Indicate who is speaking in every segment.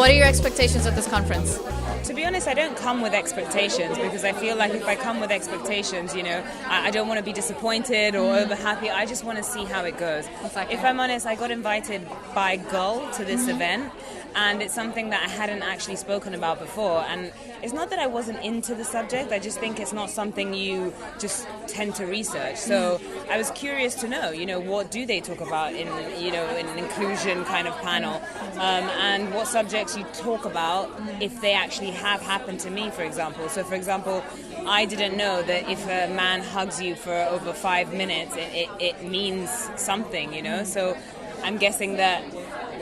Speaker 1: What are your expectations at this conference?
Speaker 2: To be honest, I don't come with expectations because I feel like if I come with expectations, I don't want to be disappointed or over happy. I just want to see how it goes.
Speaker 1: Exactly.
Speaker 2: If I'm honest, I got invited by Gull to this event, and it's something that I hadn't actually spoken about before. And it's not that I wasn't into the subject, I just think it's not something you just tend to research. So I was curious to know, what do they talk about in an inclusion kind of panel, and what subjects you talk about if they actually have happened to me, for example. So, for example, I didn't know that if a man hugs you for over 5 minutes, it means something, So I'm guessing that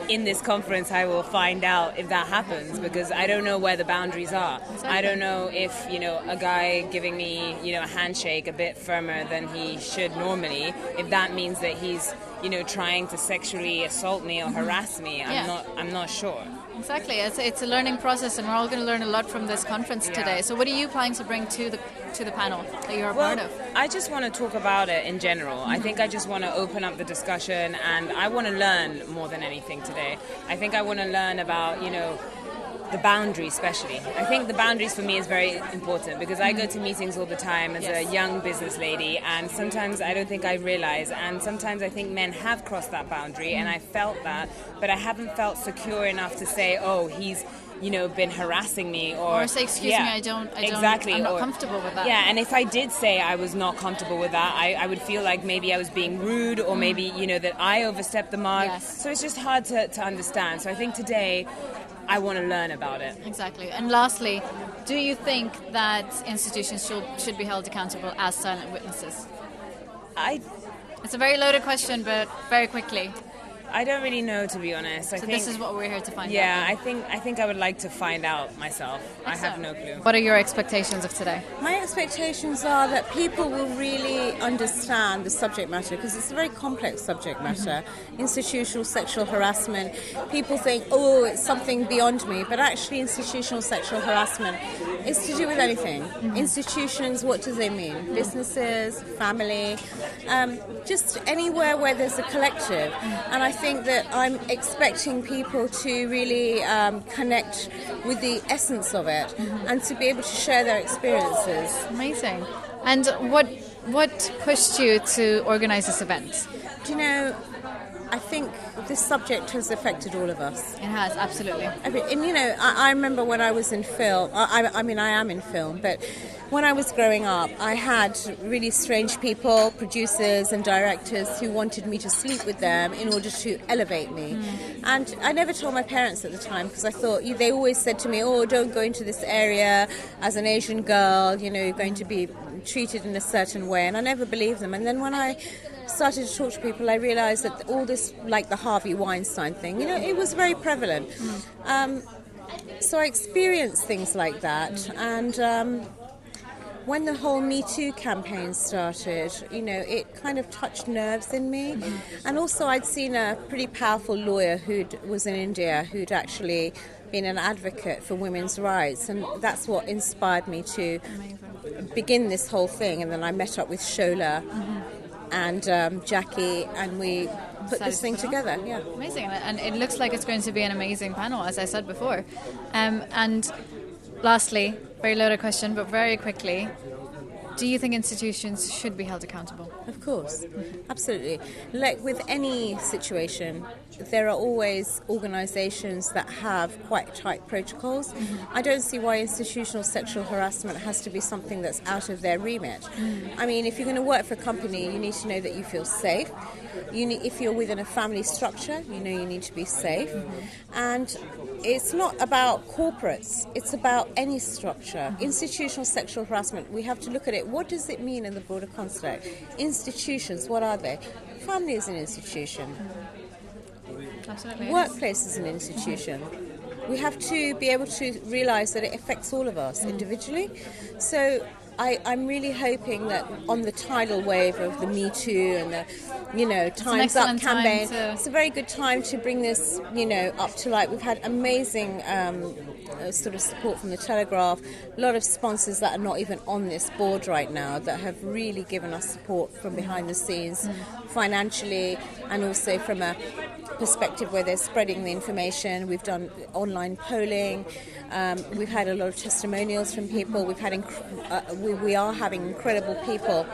Speaker 2: in this conference I will find out if that happens, because I don't know where the boundaries are. Exactly. I don't know if, a guy giving me, a handshake a bit firmer than he should normally, if that means that he's, trying to sexually assault me or harass me. I'm not sure.
Speaker 1: Exactly. It's a learning process, and we're all going to learn a lot from this conference today. So what are you planning to bring to the panel that you're a part of?
Speaker 2: I just want to talk about it in general. I think I just want to open up the discussion, and I want to learn more than anything today. I think I want to learn about, the boundaries especially. I think the boundaries for me is very important because I go to meetings all the time as a young business lady, and sometimes I don't think I realize, and sometimes I think men have crossed that boundary, and I felt that, but I haven't felt secure enough to say, oh, he's been harassing me, or
Speaker 1: say, excuse me, I don't
Speaker 2: exactly,
Speaker 1: I'm not comfortable with that.
Speaker 2: Yeah, and if I did say I was not comfortable with that, I would feel like maybe I was being rude, or maybe that I overstepped the mark.
Speaker 1: Yes.
Speaker 2: So it's just hard to understand. So I think today I want to learn about it.
Speaker 1: Exactly. And lastly, do you think that institutions should be held accountable as silent witnesses? It's a very loaded question, but very quickly.
Speaker 2: I don't really know, to be honest.
Speaker 1: So this is what we're here to find out.
Speaker 2: Yeah, I think I would like to find out myself. I have no clue.
Speaker 1: What are your expectations of today?
Speaker 3: My expectations are that people will really understand the subject matter, because it's a very complex subject matter. Institutional sexual harassment. People think, oh, it's something beyond me, but actually institutional sexual harassment is to do with anything. Institutions, what do they mean? Businesses, family, just anywhere where there's a collective. And I think that I'm expecting people to really connect with the essence of it and to be able to share their experiences.
Speaker 1: Amazing. And what pushed you to organise this event?
Speaker 3: Do you know, I think this subject has affected all of us.
Speaker 1: It has, absolutely.
Speaker 3: And I remember when I was in film, I am in film, but when I was growing up, I had really strange people, producers and directors, who wanted me to sleep with them in order to elevate me. And I never told my parents at the time, because I thought, they always said to me, oh, don't go into this area as an Asian girl, you're going to be treated in a certain way. And I never believed them. And then when I started to talk to people, I realised that all this, like the Harvey Weinstein thing, it was very prevalent. So I experienced things like that. And when the whole Me Too campaign started, it kind of touched nerves in me. And also I'd seen a pretty powerful lawyer who was in India, who'd actually been an advocate for women's rights. And that's what inspired me to begin this whole thing. And then I met up with Shola and Jackie, and we put this thing together. Yeah,
Speaker 1: amazing. And it looks like it's going to be an amazing panel, as I said before. And lastly, very loaded question, but very quickly, do you think institutions should be held accountable?
Speaker 3: Of course, absolutely. Like with any situation, there are always organisations that have quite tight protocols. I don't see why institutional sexual harassment has to be something that's out of their remit. I mean, if you're going to work for a company, you need to know that you feel safe. If you're within a family structure, you need to be safe. And it's not about corporates, it's about any structure. Institutional sexual harassment, we have to look at it. What does it mean in the broader context? Institutions, what are they? Family is an institution.
Speaker 1: Absolutely.
Speaker 3: Workplace is an institution. We have to be able to realise that it affects all of us individually. So I'm really hoping that on the tidal wave of the Me Too and the, Time's Up campaign, it's a very good time to bring this, up to light. We've had amazing sort of support from the Telegraph, a lot of sponsors that are not even on this board right now that have really given us support from behind the scenes, financially, and also from a perspective where they're spreading the information. We've done online polling. We've had a lot of testimonials from people. We are having incredible people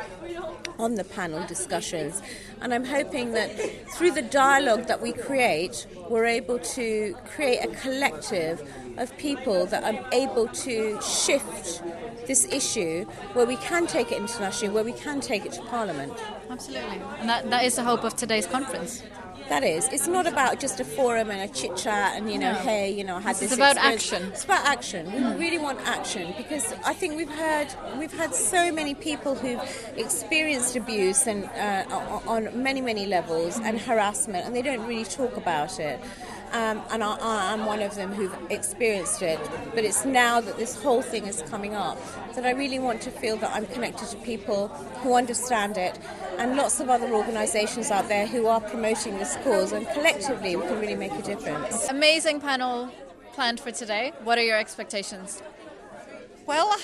Speaker 3: on the panel discussions, and I'm hoping that through the dialogue that we create, we're able to create a collective of people that are able to shift this issue where we can take it internationally, where we can take it to Parliament.
Speaker 1: Absolutely. And that is the hope of today's conference.
Speaker 3: That is. It's not about just a forum and a chit-chat and, hey, I had this.
Speaker 1: It's about
Speaker 3: experience.
Speaker 1: action.
Speaker 3: It's about action. We really want action, because I think we've had so many people who've experienced abuse and on many, many levels and harassment, and they don't really talk about it. And I'm one of them who've experienced it. But it's now that this whole thing is coming up that I really want to feel that I'm connected to people who understand it, and lots of other organisations out there who are promoting this cause, and collectively we can really make a difference.
Speaker 1: Amazing panel planned for today. What are your expectations?
Speaker 4: Well,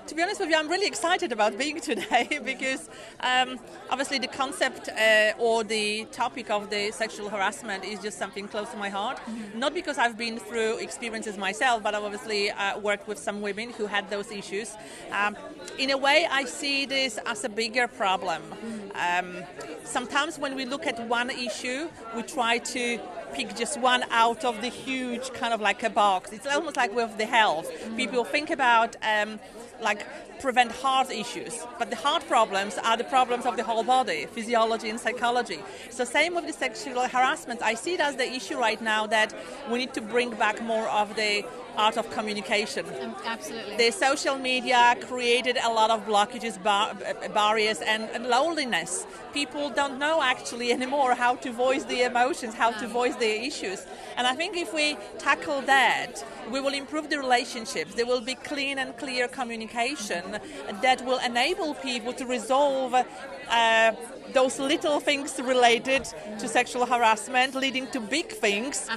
Speaker 4: to be honest with you, I'm really excited about being today because obviously the concept or the topic of the sexual harassment is just something close to my heart. Mm-hmm. Not because I've been through experiences myself, but I've obviously worked with some women who had those issues. In a way, I see this as a bigger problem. Sometimes when we look at one issue, we try to pick just one out of the huge kind of like a box. It's almost like with the health. People think about prevent heart issues, but the heart problems are the problems of the whole body, physiology and psychology. So same with the sexual harassment. I see it as the issue right now that we need to bring back more of the art of communication.
Speaker 1: Absolutely.
Speaker 4: The social media created a lot of blockages, barriers and loneliness. People don't know actually anymore how to voice the emotions, how to voice their issues. And I think if we tackle that, we will improve the relationships. There will be clean and clear communication that will enable people to resolve those little things related to sexual harassment, leading to big things,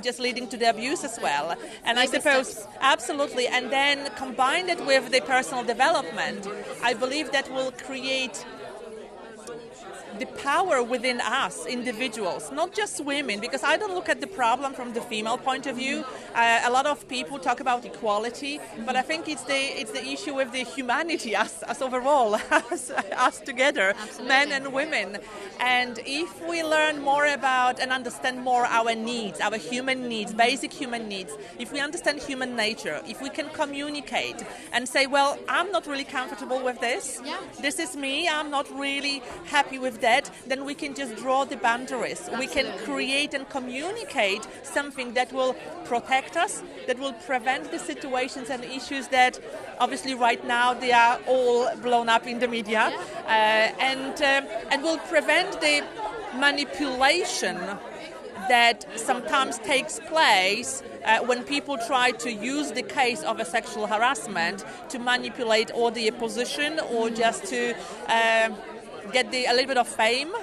Speaker 4: just leading to the abuse as well. And I suppose, absolutely, and then combine it with the personal development, I believe that will create the power within us, individuals, not just women, because I don't look at the problem from the female point of view. A lot of people talk about equality, but I think it's the issue with the humanity, us overall, us together,
Speaker 1: Absolutely.
Speaker 4: Men and women. And if we learn more about and understand more our needs, our human needs, basic human needs, if we understand human nature, if we can communicate and say, well, I'm not really comfortable with this, this is me, I'm not really happy with that, then we can just draw the boundaries. Absolutely. We can create and communicate something that will protect us, that will prevent the situations and issues that obviously right now they are all blown up in the media, and will prevent the manipulation that sometimes takes place when people try to use the case of a sexual harassment to manipulate or the opposition or just to get a little bit of fame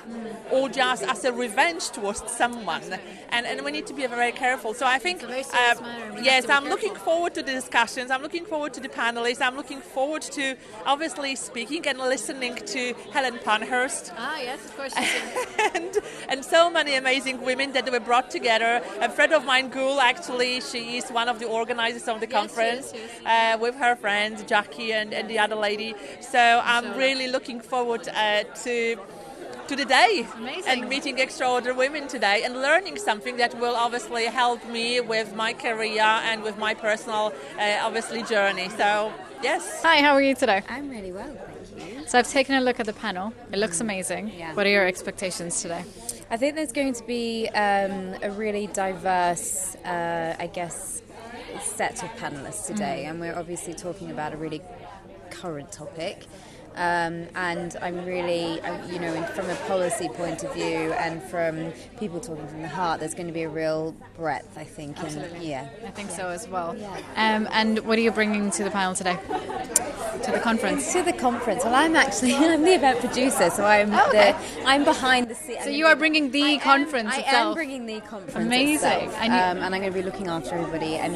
Speaker 4: or just as a revenge towards someone. And we need to be very careful. So I think, yes, I'm looking forward to the discussions. I'm looking forward to the panelists. I'm looking forward to obviously speaking and listening to Helen Pankhurst.
Speaker 1: Ah, yes, of course.
Speaker 4: and so many amazing women that were brought together. A friend of mine, Gul, actually, she is one of the organizers of the conference with her friends, Jackie and the other lady. So I'm really looking forward to the day.
Speaker 1: Amazing.
Speaker 4: And meeting extraordinary women today and learning something that will obviously help me with my career and with my personal obviously journey. So yes.
Speaker 1: Hi, how are you today?
Speaker 5: I'm really well, thank you.
Speaker 1: So I've taken a look at the panel. It looks amazing.
Speaker 5: Yeah.
Speaker 1: What are your expectations today?
Speaker 5: I think there's going to be a really diverse, set of panellists today, and we're obviously talking about a really current topic. And I'm really, from a policy point of view and from people talking from the heart, there's going to be a real breadth, I think.
Speaker 1: Absolutely.
Speaker 5: I
Speaker 1: think so as well.
Speaker 5: Yeah.
Speaker 1: And what are you bringing to the panel today? To the conference?
Speaker 5: To the conference. Well, I'm the event producer, so I'm behind the scenes.
Speaker 1: So you are bringing the conference itself?
Speaker 5: I am bringing the conference
Speaker 1: Amazing.
Speaker 5: itself. And I'm going to be looking after everybody and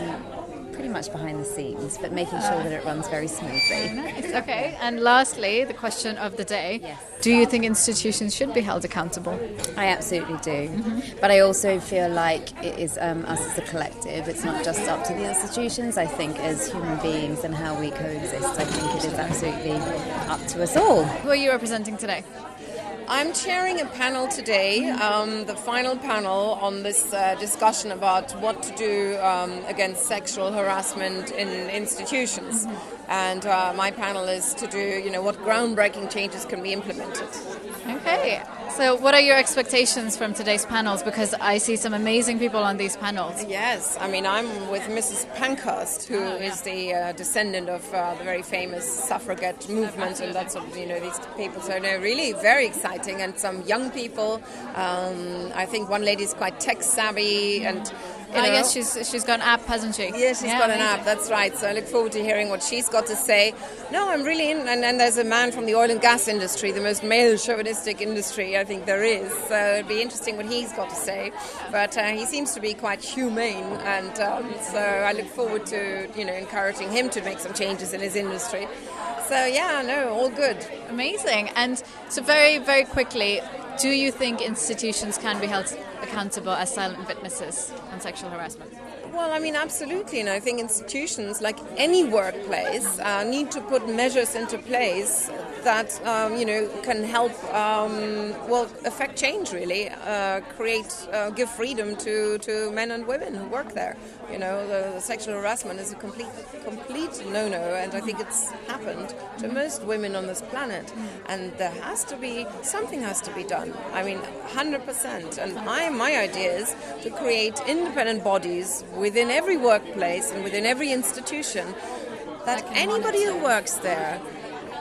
Speaker 5: pretty pretty much behind the scenes, but making sure that it runs very smoothly.
Speaker 1: Nice. Okay. And lastly, the question of the day.
Speaker 5: Yes.
Speaker 1: Do you think institutions should be held accountable?
Speaker 5: I absolutely do. But I also feel like it is us as a collective. It's not just up to the institutions. I think as human beings and how we coexist, I think it is absolutely up to us all.
Speaker 1: Who are you representing today?
Speaker 6: I'm chairing a panel today, the final panel on this discussion about what to do against sexual harassment in institutions. And my panel is to do, what groundbreaking changes can be implemented.
Speaker 1: Okay. So what are your expectations from today's panels? Because I see some amazing people on these panels.
Speaker 6: Yes, I'm with Mrs. Pankhurst, who is the descendant of the very famous suffragette movement, and that's these people. So they're really very exciting, and some young people. I think one lady is quite tech savvy, and
Speaker 1: yes, she's got an app, hasn't she?
Speaker 6: Yes, she's got an app, that's right. So I look forward to hearing what she's got to say. No, I'm really in, and then there's a man from the oil and gas industry, the most male chauvinistic industry I think there is. So it'd be interesting what he's got to say. But he seems to be quite humane, and so I look forward to encouraging him to make some changes in his industry. So all good.
Speaker 1: Amazing. And so very, very quickly, do you think institutions can be held accountable as silent witnesses on sexual harassment?
Speaker 6: Well, absolutely. And I think institutions, like any workplace, need to put measures into place that, can help, affect change, really. Give freedom to men and women who work there. The sexual harassment is a complete no-no, and I think it's happened to most women on this planet. And something has to be done. 100%. And my idea is to create independent bodies within every workplace and within every institution that anybody who works there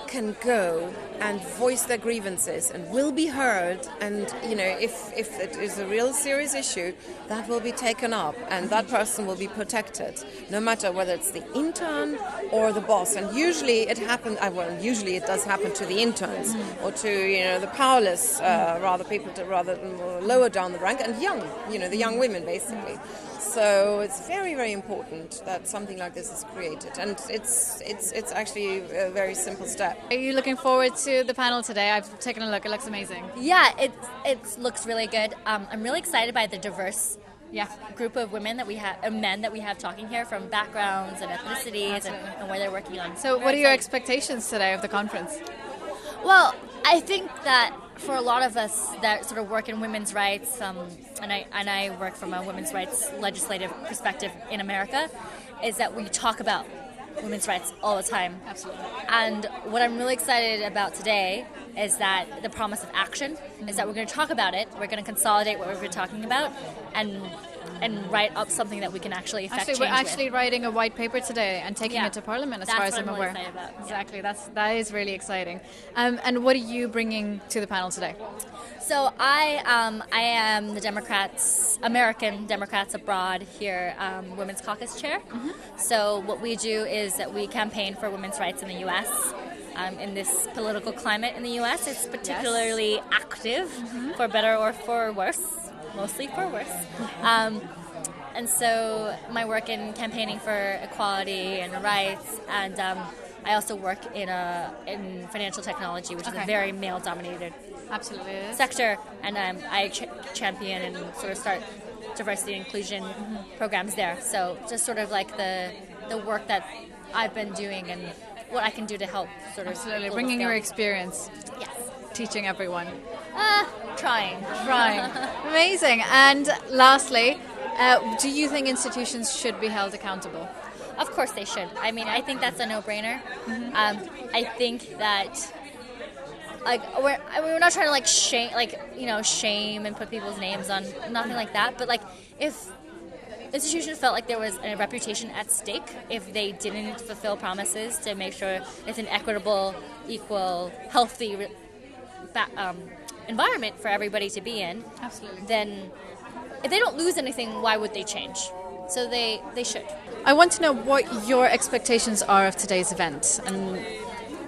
Speaker 6: can go and voice their grievances and will be heard, and if it is a real serious issue, that will be taken up and that person will be protected, no matter whether it's the intern or the boss. And usually it does happen to the interns or to the powerless, people lower down the rank, and the young women basically. So it's very, very important that something like this is created, and it's actually a very simple step.
Speaker 1: Are you looking forward to the panel today? I've taken a look. It looks amazing.
Speaker 7: Yeah, it looks really good. I'm really excited by the diverse group of women that we have, men that we have talking here from backgrounds and ethnicities and where they're working on.
Speaker 1: So what are your expectations today of the conference?
Speaker 7: Well, I think that for a lot of us that sort of work in women's rights, and I work from a women's rights legislative perspective in America, is that we talk about women's rights all the time.
Speaker 1: Absolutely.
Speaker 7: And what I'm really excited about today is that the promise of action is that we're going to talk about it, we're going to consolidate what we've been talking about, and write up something that we can actually affect change
Speaker 1: We're actually
Speaker 7: with.
Speaker 1: writing a white paper today and taking it to Parliament, as far as I'm aware.
Speaker 7: That's what I'm really excited about.
Speaker 1: Exactly, that is really exciting. And what are you bringing to the panel today?
Speaker 7: So I am the American Democrats Abroad here, Women's Caucus Chair. So what we do is that we campaign for women's rights in the U.S. In this political climate in the U.S. It's particularly active, for better or for worse, mostly for worse. And so my work in campaigning for equality and rights, and I also work in financial technology, which is a very male-dominated sector, and I champion and sort of start diversity and inclusion programs there. So just sort of like the work that I've been doing and what I can do to help sort of
Speaker 1: bringing your experience.
Speaker 7: Yes.
Speaker 1: Teaching everyone.
Speaker 7: Trying.
Speaker 1: Amazing. And lastly, do you think institutions should be held accountable?
Speaker 7: Of course they should. I think that's a no-brainer. I think that we're not trying to shame and put people's names on, nothing like that. But if institutions felt like there was a reputation at stake, if they didn't fulfill promises to make sure it's an equitable, equal, healthy environment for everybody to be in, then if they don't lose anything, why would they change? So they should.
Speaker 1: I want to know what your expectations are of today's event.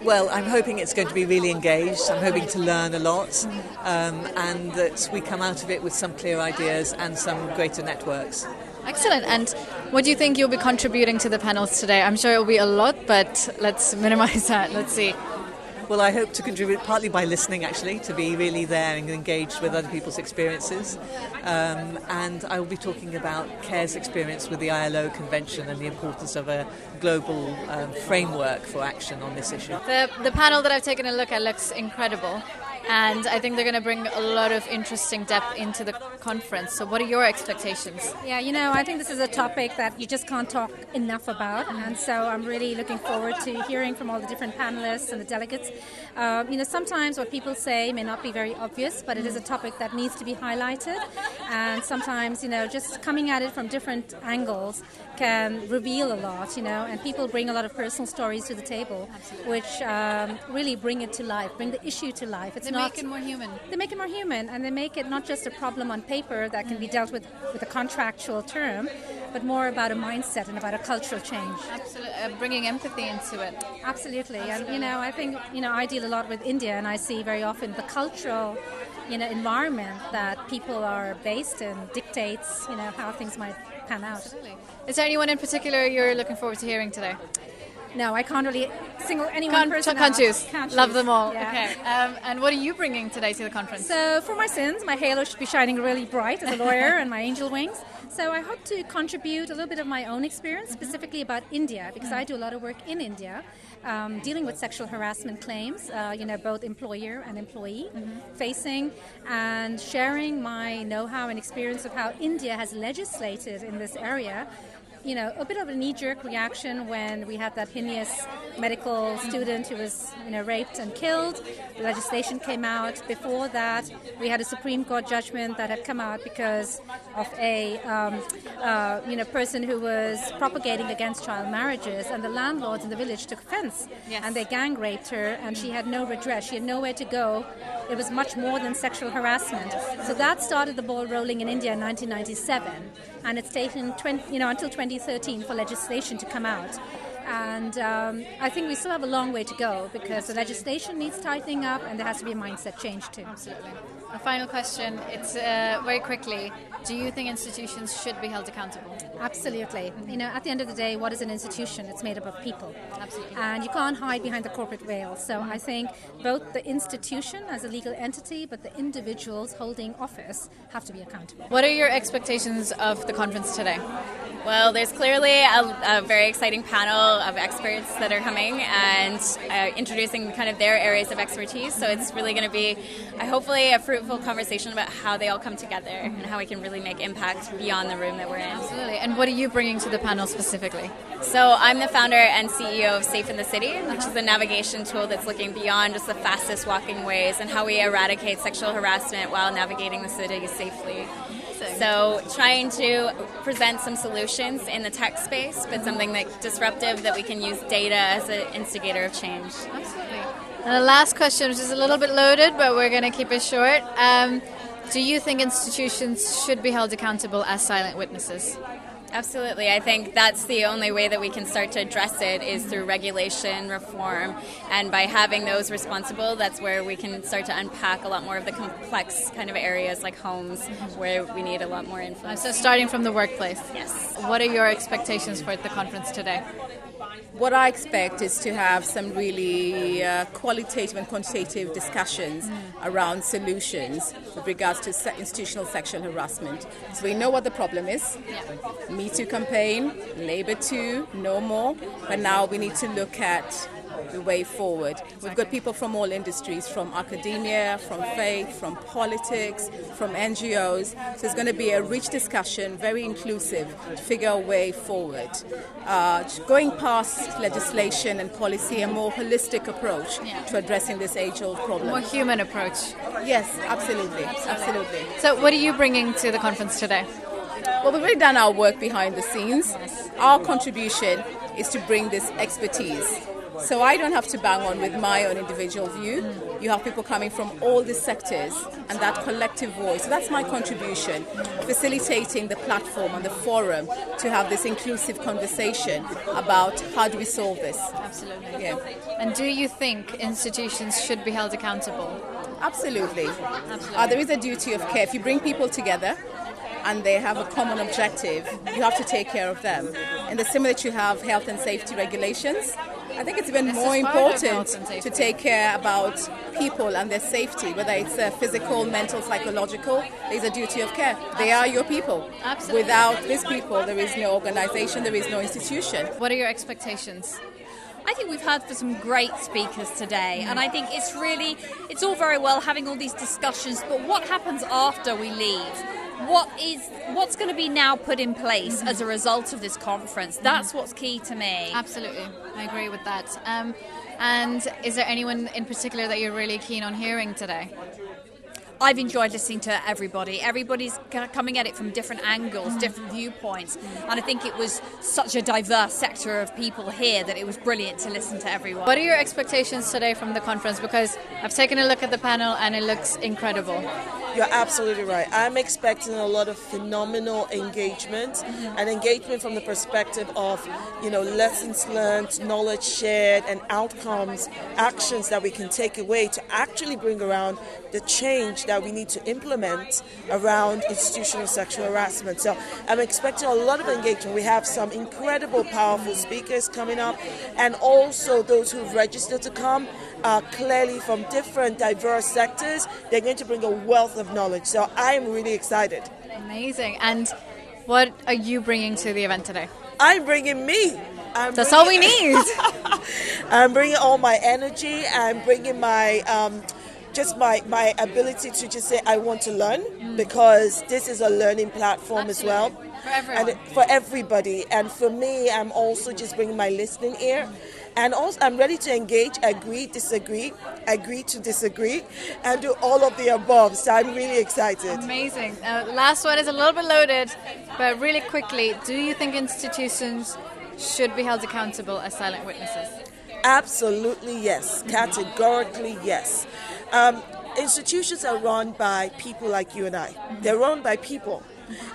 Speaker 8: Well, I'm hoping it's going to be really engaged. I'm hoping to learn a lot, and that we come out of it with some clear ideas and some greater networks.
Speaker 1: Excellent. And What do you think you'll be contributing to the panels today? I'm sure it'll be a lot, but let's minimize that. Let's see.
Speaker 8: Well, I hope to contribute partly by listening, actually, to be really there and engaged with other people's experiences. And I will be talking about CARE's experience with the ILO Convention and the importance of a global framework for action on this issue.
Speaker 1: The panel that I've taken a look at looks incredible. And I think they're going to bring a lot of interesting depth into the conference. So what are your expectations?
Speaker 9: Yeah, I think this is a topic that you just can't talk enough about. And so I'm really looking forward to hearing from all the different panelists and the delegates. Sometimes what people say may not be very obvious, but it is a topic that needs to be highlighted. And sometimes, just coming at it from different angles can reveal a lot, and people bring a lot of personal stories to the table, which really bring it to life, bring the issue to life.
Speaker 1: They make it more human.
Speaker 9: They make it more human, and they make it not just a problem on paper that can be dealt with a contractual term, but more about a mindset and about a cultural change.
Speaker 1: Absolutely, bringing empathy into it.
Speaker 9: Absolutely. And I think I deal a lot with India, and I see very often the cultural environment that people are based in dictates how things might pan out.
Speaker 1: Absolutely. Is there anyone in particular you're looking forward to hearing today?
Speaker 9: No, I can't really single anyone person
Speaker 1: Can't
Speaker 9: out.
Speaker 1: choose.
Speaker 9: Can't
Speaker 1: Love
Speaker 9: choose.
Speaker 1: them all.
Speaker 9: Yeah.
Speaker 1: Okay. And what are you bringing today to the conference?
Speaker 9: So for my sins, my halo should be shining really bright as a lawyer and my angel wings. So I hope to contribute a little bit of my own experience, specifically about India, because I do a lot of work in India, dealing with sexual harassment claims, both employer and employee facing, and sharing my know-how and experience of how India has legislated in this area. A bit of a knee-jerk reaction when we had that heinous medical student who was, raped and killed. The legislation came out. Before that, we had a Supreme Court judgment that had come out because of a, person who was propagating against child marriages, and the landlords in the village took offense.
Speaker 1: Yes.
Speaker 9: And they gang raped her, and she had no redress. She had nowhere to go. It was much more than sexual harassment. So that started the ball rolling in India in 1997, and it's taken until 2013 for legislation to come out. And I think we still have a long way to go because the legislation needs tightening up, and there has to be a mindset change too.
Speaker 1: Absolutely. A final question. It's very quickly. Do you think institutions should be held accountable?
Speaker 9: Absolutely. At the end of the day, what is an institution? It's made up of people.
Speaker 1: Absolutely.
Speaker 9: And you can't hide behind the corporate veil. So I think both the institution as a legal entity, but the individuals holding office have to be accountable.
Speaker 1: What are your expectations of the conference today?
Speaker 10: Well, there's clearly a very exciting panel of experts that are coming and introducing kind of their areas of expertise. So it's really going to be, hopefully, a fruitful conversation about how they all come together and how we can really make impact beyond the room that we're in.
Speaker 1: Absolutely. And what are you bringing to the panel specifically?
Speaker 10: So I'm the founder and CEO of Safe in the City, which is a navigation tool that's looking beyond just the fastest walking ways and how we eradicate sexual harassment while navigating the city safely. So trying to present some solutions in the tech space, but something that's disruptive that we can use data as an instigator of change.
Speaker 1: Absolutely. And the last question, which is a little bit loaded, but we're going to keep it short. Do you think institutions should be held accountable as silent witnesses?
Speaker 10: Absolutely. I think that's the only way that we can start to address it is through regulation, reform, and by having those responsible, that's where we can start to unpack a lot more of the complex kind of areas like homes where we need a lot more influence.
Speaker 1: So starting from the workplace.
Speaker 10: Yes.
Speaker 1: What are your expectations for the conference today?
Speaker 11: What I expect is to have some really qualitative and quantitative discussions around solutions with regards to institutional sexual harassment. So we know what the problem is.
Speaker 1: Yeah.
Speaker 11: Me Too campaign, Labour Too, no more. But now we need to look at the way forward. We've got people from all industries, from academia, from faith, from politics, from NGOs. So it's going to be a rich discussion, very inclusive, to figure a way forward. Going past legislation and policy, a more holistic approach to addressing this age-old problem.
Speaker 1: More human approach.
Speaker 11: Yes, absolutely. Absolutely.
Speaker 1: So what are you bringing to the conference today?
Speaker 11: Well, we've already done our work behind the scenes. Our contribution is to bring this expertise. So I don't have to bang on with my own individual view. You have people coming from all the sectors and that collective voice. So that's my contribution, facilitating the platform and the forum to have this inclusive conversation about how do we solve this.
Speaker 1: Absolutely.
Speaker 11: Yeah.
Speaker 1: And do you think institutions should be held accountable?
Speaker 11: Absolutely.
Speaker 1: Absolutely.
Speaker 11: There is a duty of care. If you bring people together and they have a common objective, you have to take care of them. In the same way that you have health and safety regulations, I think it's even more important to take care about people and their safety, whether it's physical, mental, psychological. There's a duty of care. They are your people.
Speaker 1: Absolutely.
Speaker 11: Without these people, there is no organization, there is no institution.
Speaker 1: What are your expectations?
Speaker 12: I think we've heard from some great speakers today, and I think it's all very well having all these discussions, but what happens after we leave? What's going to be now put in place as a result of this conference? That's what's key to me.
Speaker 1: Absolutely, I agree with that. And is there anyone in particular that you're really keen on hearing today?
Speaker 12: I've enjoyed listening to everybody. Everybody's kind of coming at it from different angles, different viewpoints, and I think it was such a diverse sector of people here that it was brilliant to listen to everyone.
Speaker 1: What are your expectations today from the conference? Because I've taken a look at the panel and it looks incredible.
Speaker 13: You're absolutely right. I'm expecting a lot of phenomenal engagement, and engagement from the perspective of, lessons learned, knowledge shared, and outcomes, actions that we can take away to actually bring around the change that we need to implement around institutional sexual harassment. So I'm expecting a lot of engagement. We have some incredible, powerful speakers coming up, and also those who've registered to come are clearly from different diverse sectors. They're going to bring a wealth of knowledge. So I'm really excited.
Speaker 1: Amazing. And what are you bringing to the event today?
Speaker 13: I'm bringing me.
Speaker 1: That's all we need.
Speaker 13: I'm bringing all my energy. I'm bringing my my ability to just say I want to learn, because this is a learning platform as well.
Speaker 1: For everyone.
Speaker 13: And for everybody. And for me, I'm also just bringing my listening ear. And also, I'm ready to engage, agree, disagree, agree to disagree, and do all of the above. So I'm really excited.
Speaker 1: Amazing. Last one is a little bit loaded, but really quickly, do you think institutions should be held accountable as silent witnesses?
Speaker 13: Absolutely yes. Categorically yes. Institutions are run by people like you and I. They're run by people.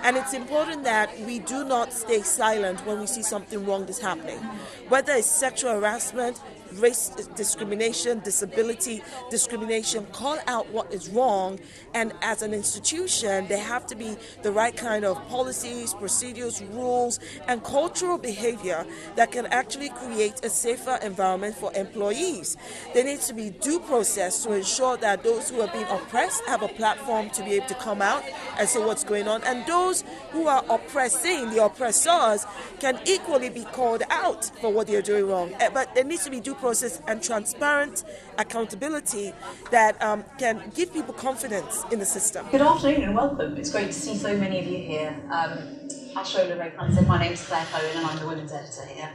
Speaker 13: And it's important that we do not stay silent when we see something wrong is happening. Whether it's sexual harassment, race discrimination, disability discrimination, call out what is wrong. And as an institution, there have to be the right kind of policies, procedures, rules, and cultural behavior that can actually create a safer environment for employees. There needs to be due process to ensure that those who are being oppressed have a platform to be able to come out and say what's going on. And those who are oppressing, the oppressors, can equally be called out for what they're doing wrong. But there needs to be due process and transparent accountability that can give people confidence in the system.
Speaker 14: Good afternoon and welcome. It's great to see so many of you here. As Shola Raypan said, my name is Claire Cohen and I'm the women's editor here.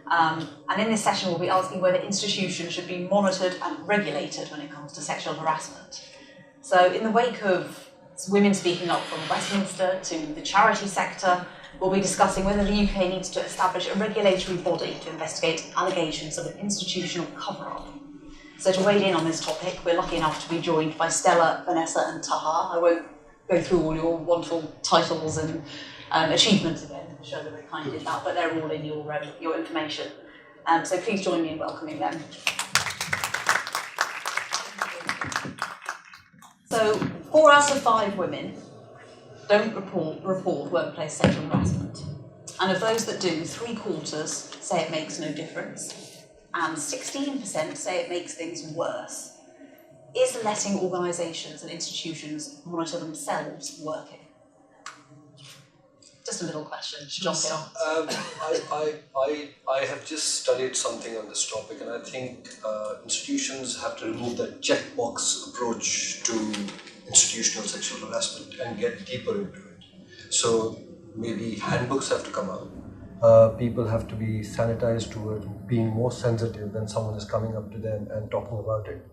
Speaker 14: And in this session we'll be asking whether institutions should be monitored and regulated when it comes to sexual harassment. So in the wake of women speaking up from Westminster to the charity sector, we'll be discussing whether the UK needs to establish a regulatory body to investigate allegations of an institutional cover-up. So to weigh in on this topic, we're lucky enough to be joined by Stella, Vanessa and Taha. I won't go through all your wonderful titles and achievements again. Shola very kindly did that, but they're all in your information. So please join me in welcoming them. So 4 out of 5 women don't report workplace sexual harassment. And of those that do, 3/4 say it makes no difference. And 16% say it makes things worse. Is letting organisations and institutions monitor themselves working? Just a little question. Jump in.
Speaker 15: I have just studied something on this topic, and I think institutions have to remove that checkbox approach to institutional sexual harassment and get deeper into it. So maybe handbooks have to come out. People have to be sanitized towards being more sensitive when someone is coming up to them and talking about it.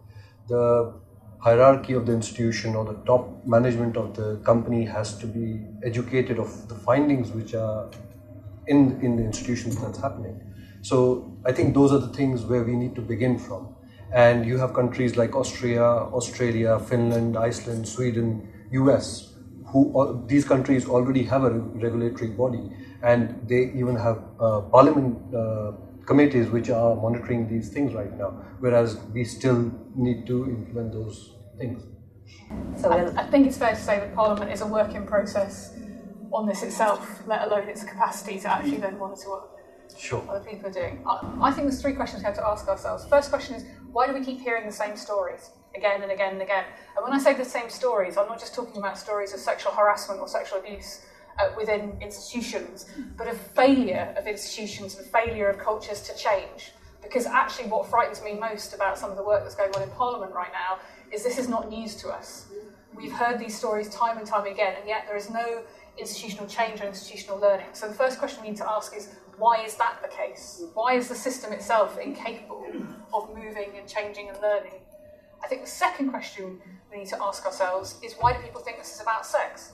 Speaker 15: The hierarchy of the institution or the top management of the company has to be educated of the findings which are in the institutions that's happening. So I think those are the things where we need to begin from. And you have countries like Austria, Australia, Finland, Iceland, Sweden, US, these countries already have a regulatory body, and they even have parliament committees which are monitoring these things right now, whereas we still need to implement those things.
Speaker 16: So I think it's fair to say that Parliament is a work in process.
Speaker 14: on this itself, let alone its capacity to actually then monitor what other people are doing. I think there's 3 questions we have to ask ourselves. First question is, why do we keep hearing the same stories again and again and again? And when I say the same stories, I'm not just talking about stories of sexual harassment or sexual abuse within institutions, but of failure of institutions and failure of cultures to change. Because actually what frightens me most about some of the work that's going on in Parliament right now is this is not news to us. We've heard these stories time and time again, and yet there is no institutional change or institutional learning. So the first question we need to ask is, why is that the case? Why is the system itself incapable of moving and changing and learning? I think the second question we need to ask ourselves is, why do people think this is about sex?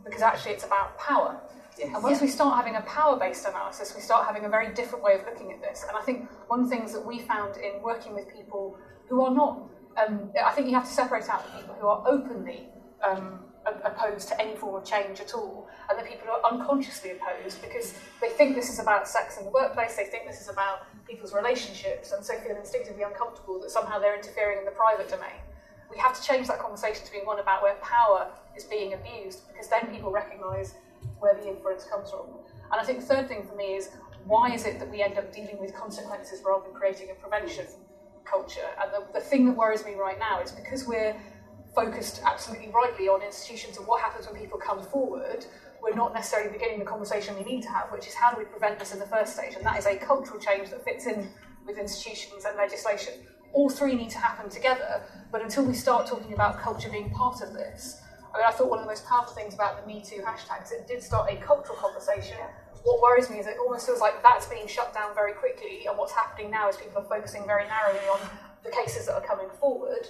Speaker 14: Because actually it's about power. Yes. And once we start having a power-based analysis, we start having a very different way of looking at this. And I think one of the things that we found in working with people who are not, I think you have to separate out the people who are openly opposed to any form of change at all, and the people who are unconsciously opposed because they think this is about sex in the workplace, they think this is about people's relationships, and so feel instinctively uncomfortable that somehow they're interfering in the private domain. We have to change that conversation to be one about where power is being abused, because then people recognise where the influence comes from. And I think the third thing for me is, why is it that we end up dealing with consequences rather than creating a prevention culture? And the thing that worries me right now is because we're focused absolutely rightly on institutions and what happens when people come forward, we're not necessarily beginning the conversation we need to have, which is how do we prevent this in the first stage? And that is a cultural change that fits in with institutions and legislation. All 3 need to happen together, but until we start talking about culture being part of this, I thought one of the most powerful things about the Me Too hashtag is it did start a cultural conversation. What worries me is it almost feels like that's being shut down very quickly, and what's happening now is people are focusing very narrowly on the cases that are coming forward,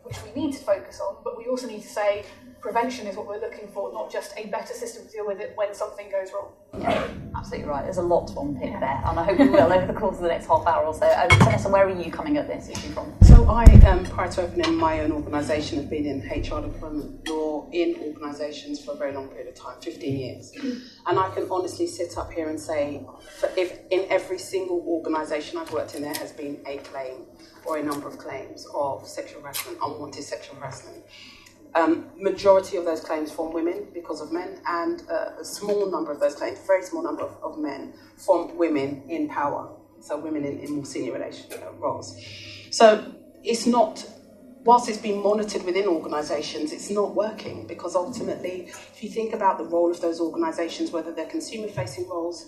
Speaker 14: which we need to focus on, but we also need to say prevention is what we're looking for, not just a better system to deal with it when something goes wrong. Yeah, absolutely right. There's a lot to unpick there, and I hope we will over the course of the next half hour or so. Vanessa, where are you coming at this issue from?
Speaker 16: So I, prior to opening my own organisation, have been in HR deployment law in organisations for a very long period of time, 15 years. And I can honestly sit up here and say, if in every single organisation I've worked in, there has been a claim or a number of claims of sexual harassment, unwanted sexual harassment. Majority of those claims from women because of men, and a small number of those claims, very small number of men from women in power, so women in more senior roles. So it's not, whilst it's being monitored within organisations, it's not working, because ultimately, if you think about the role of those organisations, whether they're consumer-facing roles,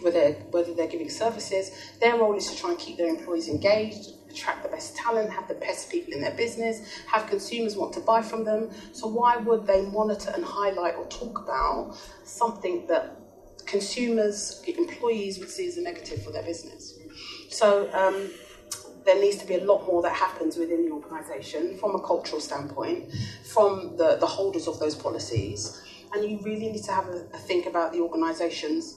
Speaker 16: whether they're giving services, their role is to try and keep their employees engaged, attract the best talent, have the best people in their business, have consumers want to buy from them. So why would they monitor and highlight or talk about something that consumers, employees would see as a negative for their business? So there needs to be a lot more that happens within the organisation from a cultural standpoint, from the holders of those policies. And you really need to have a think about the organisation's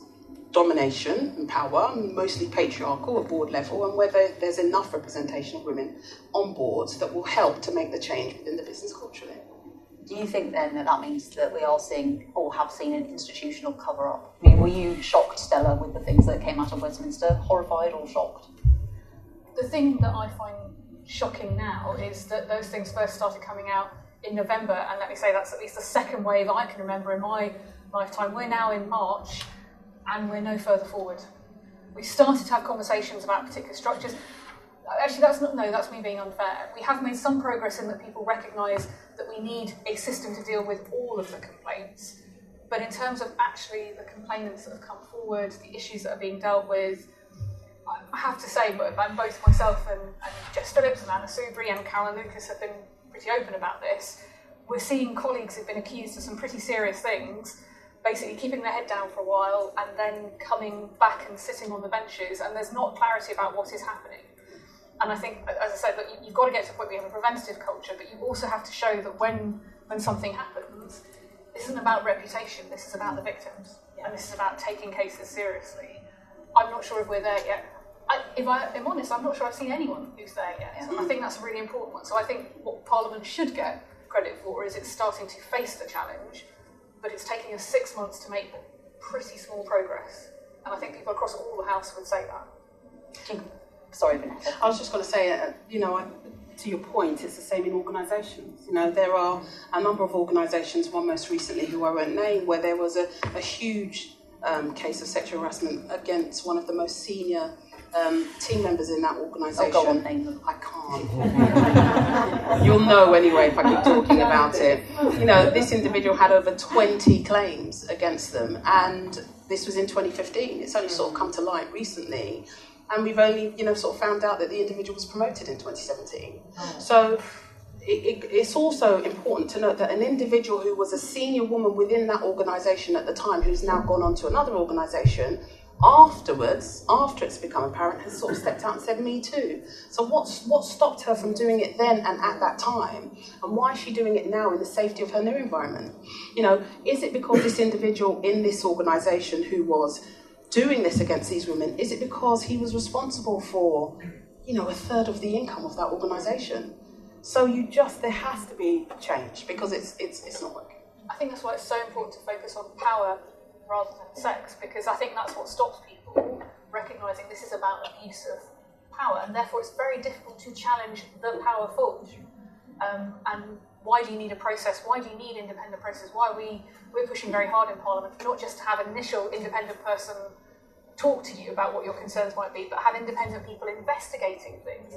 Speaker 16: domination and power, mostly patriarchal at board level, and whether there's enough representation of women on boards that will help to make the change within the business culture.
Speaker 14: Do you think then that means that we are seeing or have seen an institutional cover-up? I mean, were you shocked, Stella, with the things that came out of Westminster? Horrified or shocked?
Speaker 1: The thing that I find shocking now is that those things first started coming out in November, and let me say that's at least the second wave I can remember in my lifetime. We're now in March, and we're no further forward. We started to have conversations about particular structures. Actually, that's me being unfair. We have made some progress in that people recognise that we need a system to deal with all of the complaints. But in terms of actually the complainants that have come forward, the issues that are being dealt with, I have to say, both myself and Jess Phillips and Anna Soubry and Caroline Lucas have been pretty open about this. We're seeing colleagues who've been accused of some pretty serious things, basically keeping their head down for a while and then coming back and sitting on the benches, and there's not clarity about what is happening. And I think, as I said, that you've got to get to the point where you have a preventative culture, but you also have to show that when something happens, this isn't about reputation, this is about the victims, and this is about taking cases seriously. I'm not sure if we're there yet. If I'm honest, I'm not sure I've seen anyone who's there yet, and I think that's a really important one. So I think what Parliament should get credit for is it's starting to face the challenge, but it's taking us 6 months to make pretty small progress. And I think people across all the House would say that.
Speaker 14: Sorry, Vanessa.
Speaker 16: I was just going to say, to your point, it's the same in organisations. You know, there are a number of organisations, one most recently who I won't name, where there was a huge case of sexual harassment against one of the most senior team members in that organisation.
Speaker 14: Oh, go on, name them.
Speaker 16: I can't. You'll know anyway if I keep talking about it. You know, this individual had over 20 claims against them, and this was in 2015. It's only sort of come to light recently, and we've only, you know, sort of found out that the individual was promoted in 2017. So it's also important to note that an individual who was a senior woman within that organisation at the time, who's now gone on to another organisation, afterwards, after it's become apparent, has sort of stepped out and said, me too. So what stopped her from doing it then and at that time? And why is she doing it now in the safety of her new environment? You know, is it because this individual in this organisation who was doing this against these women, is it because he was responsible for, you know, a third of the income of that organisation? So there has to be change, because it's not working.
Speaker 1: I think that's why it's so important to focus on power rather than sex, because I think that's what stops people recognising this is about abuse of power, and therefore it's very difficult to challenge the powerful. And why do you need a process? Why do you need independent process? Why we're pushing very hard in Parliament, not just to have an initial independent person talk to you about what your concerns might be, but have independent people investigating things.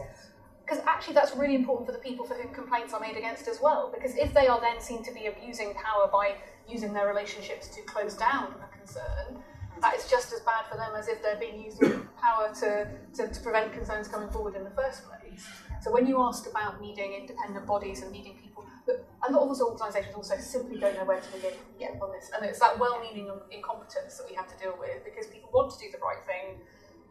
Speaker 1: Because actually that's really important for the people for whom complaints are made against as well. Because if they are then seen to be abusing power by using their relationships to close down a concern, that is just as bad for them as if they're being used with power to prevent concerns coming forward in the first place. So when you ask about needing independent bodies and needing people, a lot of those organisations also simply don't know where to begin on this. And it's that well-meaning incompetence that we have to deal with, because people want to do the right thing,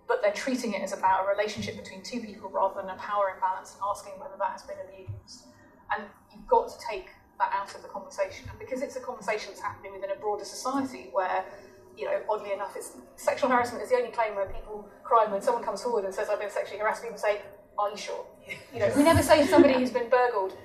Speaker 1: but they're treating it as about a relationship between two people rather than a power imbalance, and asking whether that has been abused. And you've got to take that out of the conversation. And because it's a conversation that's happening within a broader society where, you know, oddly enough, sexual harassment is the only claim where people cry when someone comes forward and says, I've been sexually harassed. People say, are you sure? You know, we never say to somebody who's been burgled,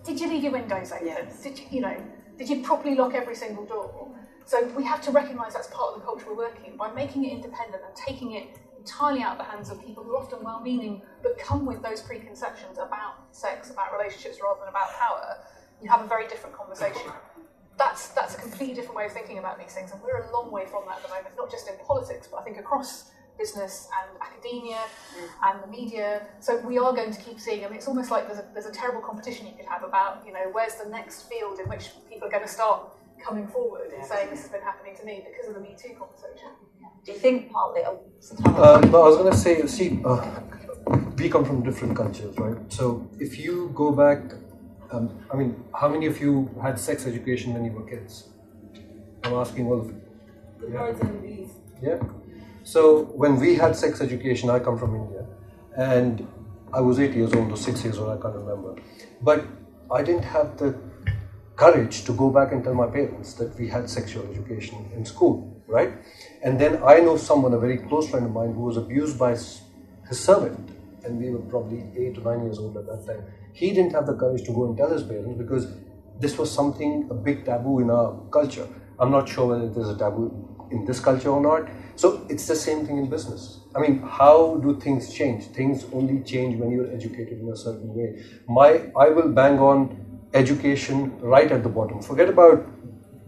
Speaker 1: did you leave your windows open? Yes. Did you properly lock every single door? So we have to recognise that's part of the culture we're working in. By making it independent and taking it entirely out of the hands of people who are often well-meaning but come with those preconceptions about sex, about relationships rather than about power, you have a very different conversation. That's a completely different way of thinking about these things, and we're a long way from that at the moment, not just in politics, but I think across business and academia and the media. So we are going to keep seeing, I mean, it's almost like there's a terrible competition you could have about, you know, where's the next field in which people are going to start coming forward and saying this has been happening to me because of the Me Too conversation.
Speaker 14: Do you think partly...
Speaker 15: I was going to say, see, we come from different cultures, right? So if you go back, I mean, how many of you had sex education when you were kids? I'm asking all of you.
Speaker 16: The birds and the bees.
Speaker 15: Yeah. So when we had sex education, I come from India, and I was 8 years old or 6 years old, I can't remember. But I didn't have the courage to go back and tell my parents that we had sexual education in school, right? And then I know someone, a very close friend of mine, who was abused by his servant, and we were probably 8 or 9 years old at that time. He didn't have the courage to go and tell his parents because this was something, a big taboo in our culture. I'm not sure whether it is a taboo in this culture or not. So it's the same thing in business. I mean, how do things change? Things only change when you're educated in a certain way. I will bang on education right at the bottom. Forget about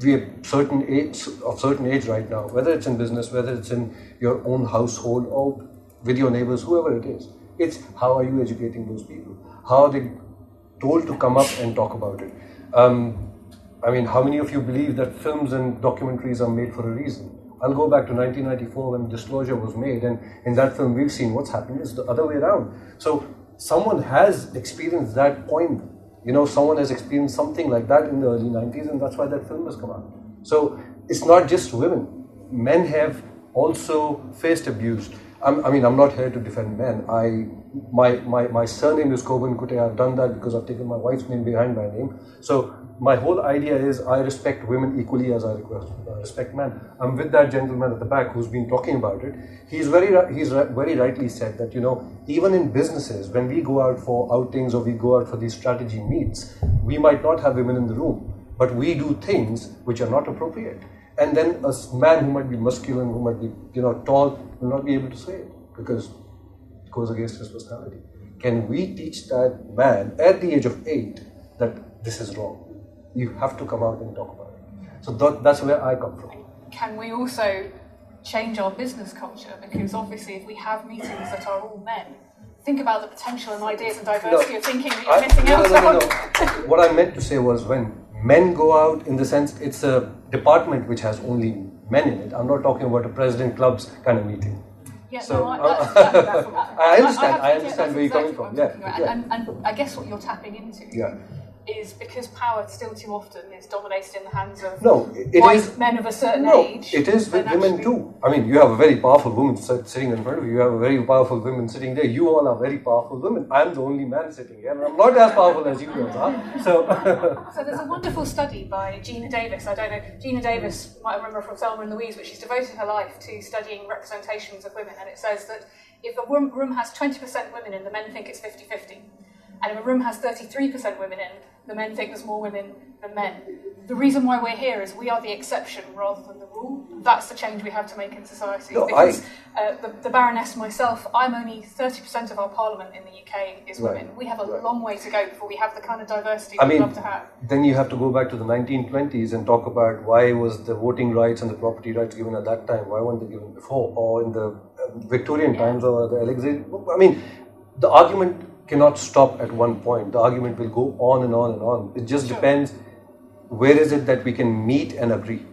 Speaker 15: we are certain age right now, whether it's in business, whether it's in your own household or with your neighbors, whoever it is. It's how are you educating those people? How are they told to come up and talk about it? I mean, how many of you believe that films and documentaries are made for a reason? I'll go back to 1994 when Disclosure was made, and in that film we've seen what's happened is the other way around. So someone has experienced that point. You know, someone has experienced something like that in the early 90s, and that's why that film has come out. So it's not just women. Men have also faced abuse. I mean, I'm not here to defend men. My surname is Coburn-Kutay. I've done that because I've taken my wife's name behind my name. So my whole idea is I respect women equally as I respect men. I'm with that gentleman at the back who's been talking about it. He's very rightly said that, you know, even in businesses, when we go out for outings or we go out for these strategy meets, we might not have women in the room, but we do things which are not appropriate. And then a man who might be masculine, who might be, you know, tall, will not be able to say it because it goes against his personality. can we teach that man at the age of 8 that this is wrong? You have to come out and talk about it. So that's where I come from.
Speaker 1: Can we also change our business culture? Because obviously if we have meetings that are all men, think about the potential and ideas and diversity of thinking that you're missing out on.
Speaker 15: No. What I meant to say was when men go out, in the sense it's a department which has only men in it. I'm not talking about a president club's kind of meeting.
Speaker 1: Yeah,
Speaker 15: so,
Speaker 1: no,
Speaker 15: I understand where you're coming from. Yeah.
Speaker 1: And I guess what you're tapping into is because power still too often is dominated in the hands of white men of a certain age.
Speaker 15: It is with women too. I mean, you have a very powerful woman sitting in front of you. You have a very powerful woman sitting there. You all are very powerful women. I'm the only man sitting here, and I'm not as powerful as you guys are.
Speaker 1: So there's a wonderful study by Gina Davis. I don't know, Gina Davis might remember from Thelma and Louise, but she's devoted her life to studying representations of women, and it says that if a room has 20% women in, the men think it's 50-50. And if a room has 33% women in, the men think there's more women than men. The reason why we're here is we are the exception rather than the rule. That's the change we have to make in society. Because the Baroness, myself, I'm only 30% of our parliament in the UK is women. We have a long way to go before we have the kind of diversity we'd love to have.
Speaker 15: Then you have to go back to the 1920s and talk about why was the voting rights and the property rights given at that time? Why weren't they given before? Or in the Victorian times or the Alexandrian? I mean, the argument cannot stop at one point. The argument will go on and on and on. It just depends where is it that we can meet and agree.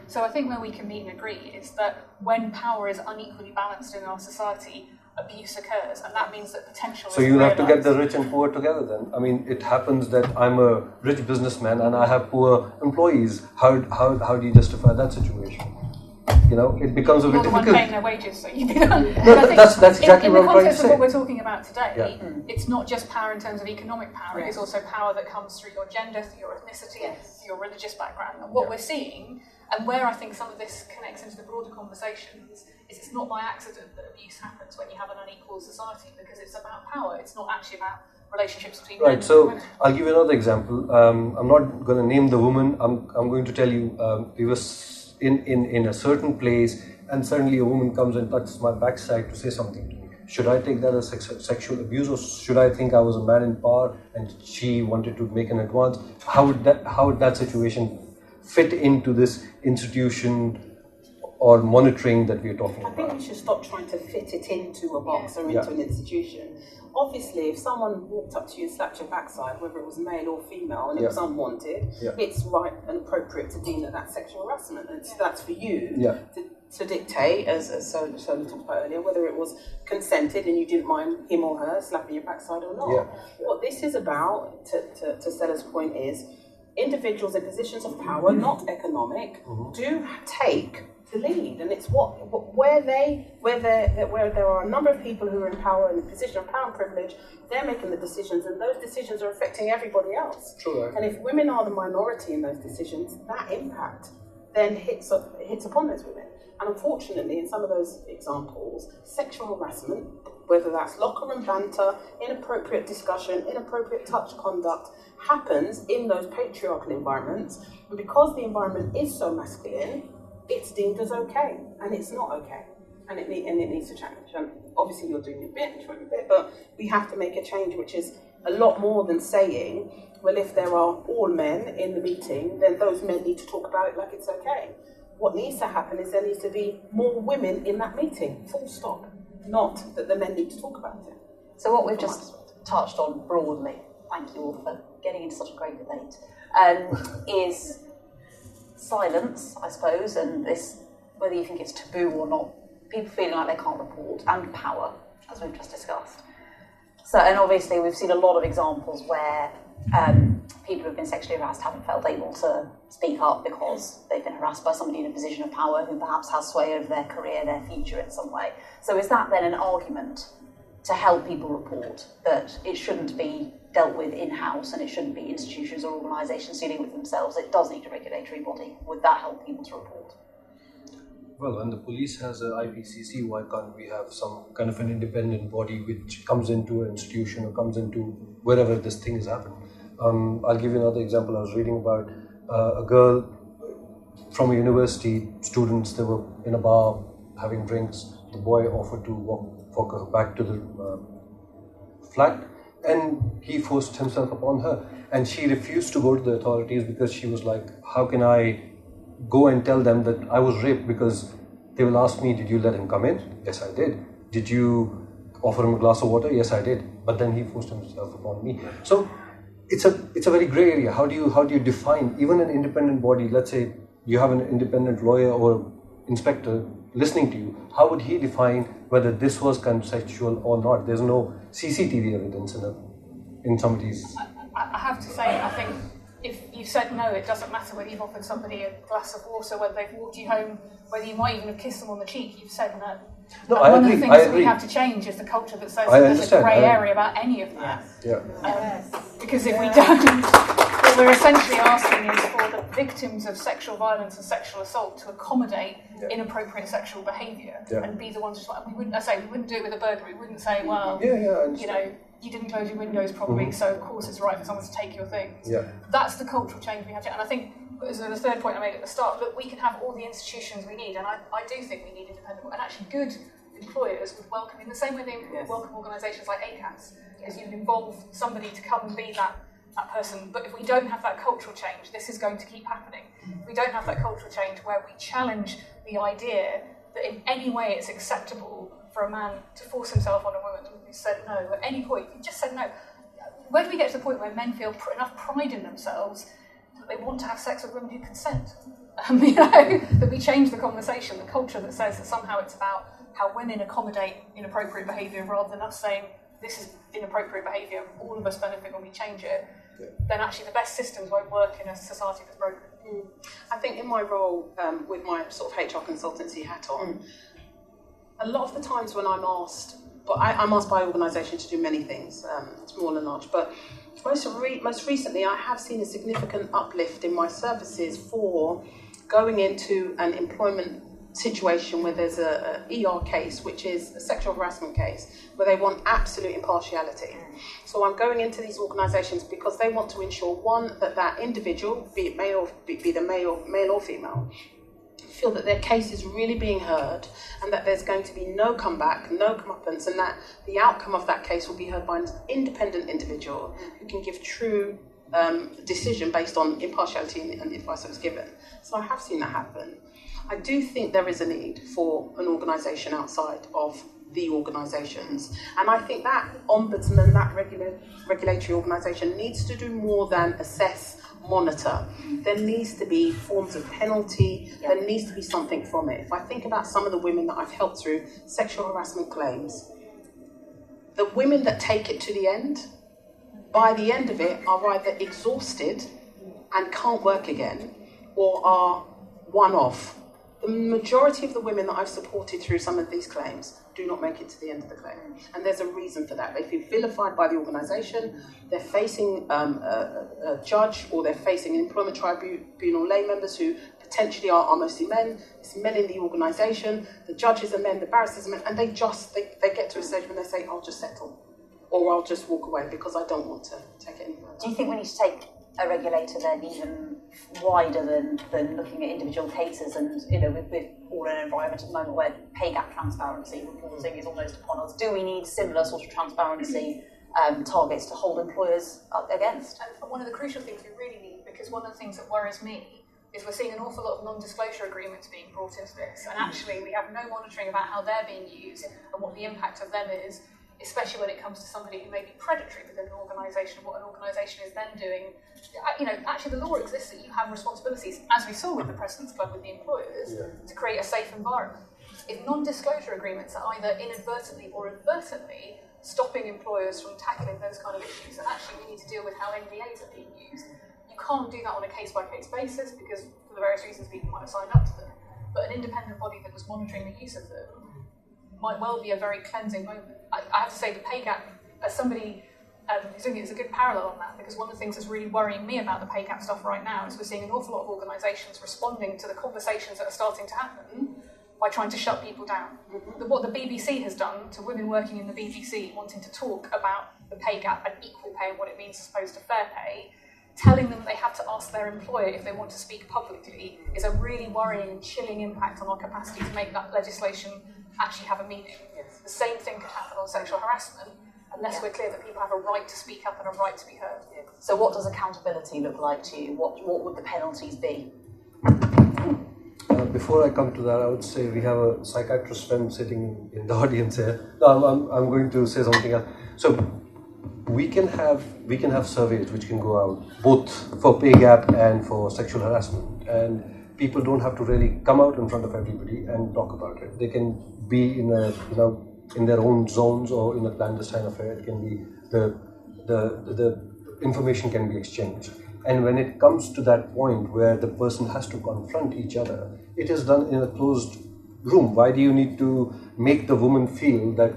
Speaker 1: So I think where we can meet and agree is that when power is unequally balanced in our society, abuse occurs, and that means that potential
Speaker 15: So you have to get the rich and poor together then. I mean, it happens that I'm a rich businessman and I have poor employees. How do you justify that situation? You know, it becomes a bit difficult.
Speaker 1: You're the one paying their wages, so you do that.
Speaker 15: No, that's exactly what I'm trying to say.
Speaker 1: In the context of what we're talking about today, it's not just power in terms of economic power, it is also power that comes through your gender, through your ethnicity, through your religious background. And what we're seeing, and where I think some of this connects into the broader conversations, is it's not by accident that abuse happens when you have an unequal society, because it's about power. It's not actually about relationships between men and women.
Speaker 15: So I'll give you another example. I'm not going to name the woman. I'm going to tell you, we were in a certain place, and suddenly a woman comes and touches my backside to say something to me. Should I take that as sexual abuse, or should I think I was a man in power and she wanted to make an advance? How would that situation fit into this institution or monitoring that we're talking about?
Speaker 16: I think we should stop trying to fit it into a box or into an institution. Obviously, if someone walked up to you and slapped your backside, whether it was male or female, and it was unwanted, it's right and appropriate to deem that that's sexual harassment, and so that's for you to dictate, as Sola talked about earlier, whether it was consented and you didn't mind him or her slapping your backside or not. What this is about, to Stella's point, is individuals in positions of power, not economic, do take the lead, and it's where there are a number of people who are in power, in a position of power and privilege, they're making the decisions, and those decisions are affecting everybody else. And if women are the minority in those decisions, that impact then hits upon those women. And unfortunately, in some of those examples, sexual harassment, whether that's locker room banter, inappropriate discussion, inappropriate touch conduct, happens in those patriarchal environments, and because the environment is so masculine, it's deemed as okay, and it's not okay, and it needs to change. And obviously you're doing your bit, but we have to make a change, which is a lot more than saying, well, if there are all men in the meeting, then those men need to talk about it like it's okay. What needs to happen is there needs to be more women in that meeting, full stop, not that the men need to talk about it.
Speaker 14: So what we've just touched on broadly, thank you all for getting into such a great debate, is silence, I suppose, and this, whether you think it's taboo or not, people feeling like they can't report, and power, as we've just discussed. So, and obviously we've seen a lot of examples where people who've been sexually harassed haven't felt able to speak up because they've been harassed by somebody in a position of power who perhaps has sway over their career, their future in some way. So is that then an argument to help people report that it shouldn't be dealt with in-house and it shouldn't be institutions or organisations dealing with themselves? It does need a regulatory body. Would that help people to report?
Speaker 15: Well, when the police has a IPCC, why can't we have some kind of an independent body which comes into an institution or comes into wherever this thing is happening? I'll give you another example. I was reading about a girl from a university, students, they were in a bar having drinks. The boy offered to walk her back to the flat, and he forced himself upon her. And she refused to go to the authorities because she was like, how can I go and tell them that I was raped? Because they will ask me, did you let him come in? Yes, I did. Did you offer him a glass of water? Yes, I did. But then he forced himself upon me. So it's a very grey area. How do you define even an independent body? Let's say you have an independent lawyer or inspector listening to you. How would he define whether this was consensual or not? There's no CCTV evidence in somebody's.
Speaker 1: I have to say, I think if you said no, it doesn't matter whether you've offered somebody a glass of water, whether they've walked you home, whether you might even have kissed them on the cheek. You've said no.
Speaker 15: No,
Speaker 1: and one of the things that we have to change is the culture that says there's a grey area about any of that. Because if we don't, what we're essentially asking is for the victims of sexual violence and sexual assault to accommodate inappropriate sexual behaviour and be the ones. We wouldn't do it with a burglary. We wouldn't say, well, you know, you didn't close your windows properly, so of course it's right for someone to take your things. That's the cultural change we have to. And I think, as the third point I made at the start, look, we can have all the institutions we need, and I do think we need independent, and actually good employers would welcome, in the same way they welcome organisations like ACAS, because you involve somebody to come and be that person. But if we don't have that cultural change, this is going to keep happening. If we don't have that cultural change where we challenge the idea that in any way it's acceptable for a man to force himself on a woman who said no, at any point, you just said no. Where do we get to the point where men feel enough pride in themselves that they want to have sex with women who consent? You know, that we change the conversation, the culture that says that somehow it's about how women accommodate inappropriate behaviour rather than us saying this is inappropriate behaviour, all of us benefit when we change it, then actually the best systems won't work in a society that's broken.
Speaker 16: I think in my role with my sort of HR consultancy hat on, a lot of the times when I'm asked, but I'm asked by organisations to do many things, small and large, but most recently I have seen a significant uplift in my services for going into an employment situation where there's a ER case, which is a sexual harassment case, where they want absolute impartiality. So I'm going into these organisations because they want to ensure, one, that individual, be it male or female, feel that their case is really being heard and that there's going to be no comeback, no comeuppance, and that the outcome of that case will be heard by an independent individual who can give true decision based on impartiality and the advice that was given. So I have seen that happen. I do think there is a need for an organisation outside of the organisations, and I think that ombudsman, that regulatory organisation, needs to do more than assess, monitor. There needs to be forms of penalty. There needs to be something from it. If I think about some of the women that I've helped through sexual harassment claims, the women that take it to the end, by the end of it, are either exhausted and can't work again, or are one-off. The majority of the women that I've supported through some of these claims do not make it to the end of the claim. And there's a reason for that. They feel vilified by the organisation, they're facing a judge, or they're facing an employment tribunal lay members who potentially are mostly men. It's men in the organisation, the judges are men, the barristers are men, and they get to a stage when they say, I'll just settle, or I'll just walk away because I don't want to take it any further.
Speaker 14: Do you think we need to take a regulator then even wider than looking at individual cases, and with all an environment at the moment where pay gap transparency reporting is almost upon us? Do we need similar sort of transparency targets to hold employers up against?
Speaker 1: And one of the crucial things we really need, because one of the things that worries me is we're seeing an awful lot of non-disclosure agreements being brought into this, and actually we have no monitoring about how they're being used and what the impact of them is, especially when it comes to somebody who may be predatory within an organisation, what an organisation is then doing. Actually the law exists that you have responsibilities, as we saw with the President's Club with the employers, to create a safe environment. If non-disclosure agreements are either inadvertently or advertently stopping employers from tackling those kind of issues, and actually we need to deal with how NDAs are being used. You can't do that on a case-by-case basis because for the various reasons people might have signed up to them, but an independent body that was monitoring the use of them might well be a very cleansing moment. I have to say the pay gap, as somebody who's doing it, is a good parallel on that, because one of the things that's really worrying me about the pay gap stuff right now is we're seeing an awful lot of organisations responding to the conversations that are starting to happen by trying to shut people down. What the BBC has done to women working in the BBC, wanting to talk about the pay gap and equal pay and what it means as opposed to fair pay, telling them that they have to ask their employer if they want to speak publicly, is a really worrying and chilling impact on our capacity to make that legislation actually have a meaning. The same thing could happen on sexual harassment, unless we're clear that people have a right to speak up and a right to be heard.
Speaker 14: So what does accountability look like to you? What would the penalties be?
Speaker 15: Before I come to that, I would say we have a psychiatrist friend sitting in the audience here. No, I'm going to say something else. So we can have surveys which can go out both for pay gap and for sexual harassment, and people don't have to really come out in front of everybody and talk about it. They can be in in their own zones or in a clandestine affair. It can be the information can be exchanged. And when it comes to that point where the person has to confront each other, it is done in a closed room. Why do you need to make the woman feel that,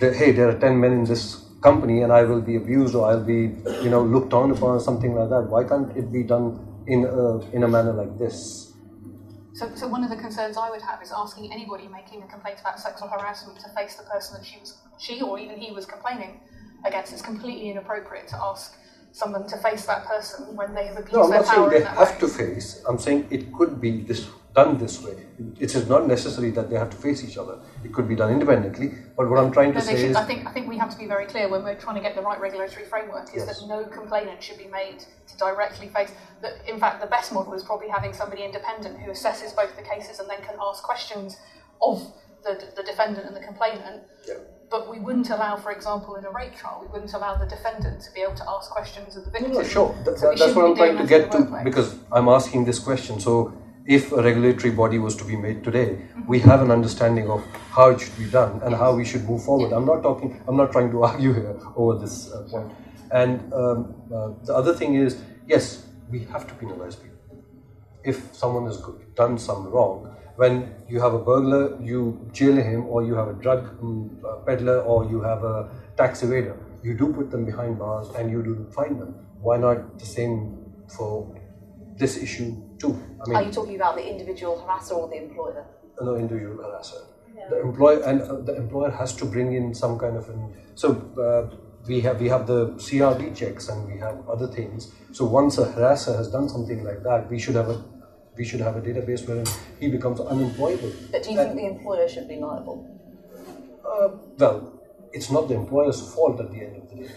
Speaker 15: hey, there are 10 men in this company and I will be abused or I'll be, looked on upon or something like that? Why can't it be done in a manner like this?
Speaker 1: So one of the concerns I would have is asking anybody making a complaint about sexual harassment to face the person that she or even he was complaining against. It's completely inappropriate to ask someone to face that person when they have abused their power in that way.
Speaker 15: I'm not saying they have to face. I'm saying it could be done this way. It is not necessary that they have to face each other. It could be done independently. But what I'm trying to say is,
Speaker 1: I think we have to be very clear when we're trying to get the right regulatory framework is that no complainant should be made to directly face. That in fact, the best model is probably having somebody independent who assesses both the cases and then can ask questions of the defendant and the complainant. Yeah. But we wouldn't allow, for example, in a rape trial, we wouldn't allow the defendant to be able to ask questions of the victim.
Speaker 15: No, sure. That's what I'm trying to get to, because I'm asking this question. So if a regulatory body was to be made today, we have an understanding of how it should be done and how we should move forward. I'm not trying to argue here over this point. And the other thing is, yes, we have to penalize people. If someone has done some wrong, when you have a burglar, you jail him, or you have a drug peddler, or you have a tax evader, you do put them behind bars and you do fine them. Why not the same for this issue too? I mean,
Speaker 14: are you talking about the individual harasser or the employer?
Speaker 15: No, individual harasser.
Speaker 14: Yeah.
Speaker 15: The employer has to bring in some kind of we have the CRD checks and we have other things. So once a harasser has done something like that, we should have a database wherein he becomes unemployable.
Speaker 14: But do you think the employer should be liable?
Speaker 15: Well, it's not the employer's fault at the end of the day.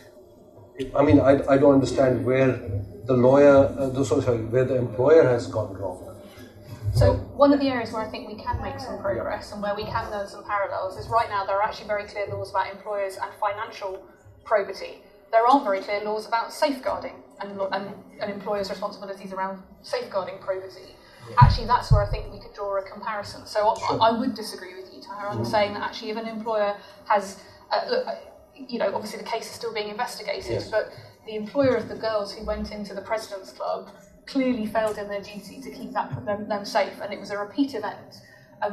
Speaker 15: I don't understand where where the employer has gone wrong.
Speaker 1: So one of the areas where I think we can make some progress and where we can learn some parallels is right now there are actually very clear laws about employers and financial probity. There aren't very clear laws about safeguarding and employers' responsibilities around safeguarding probity. Actually, that's where I think we could draw a comparison. So I would disagree with you, Taha, on saying that actually if an employer has, obviously the case is still being investigated, but the employer of the girls who went into the President's Club clearly failed in their duty to keep them safe, and it was a repeat event.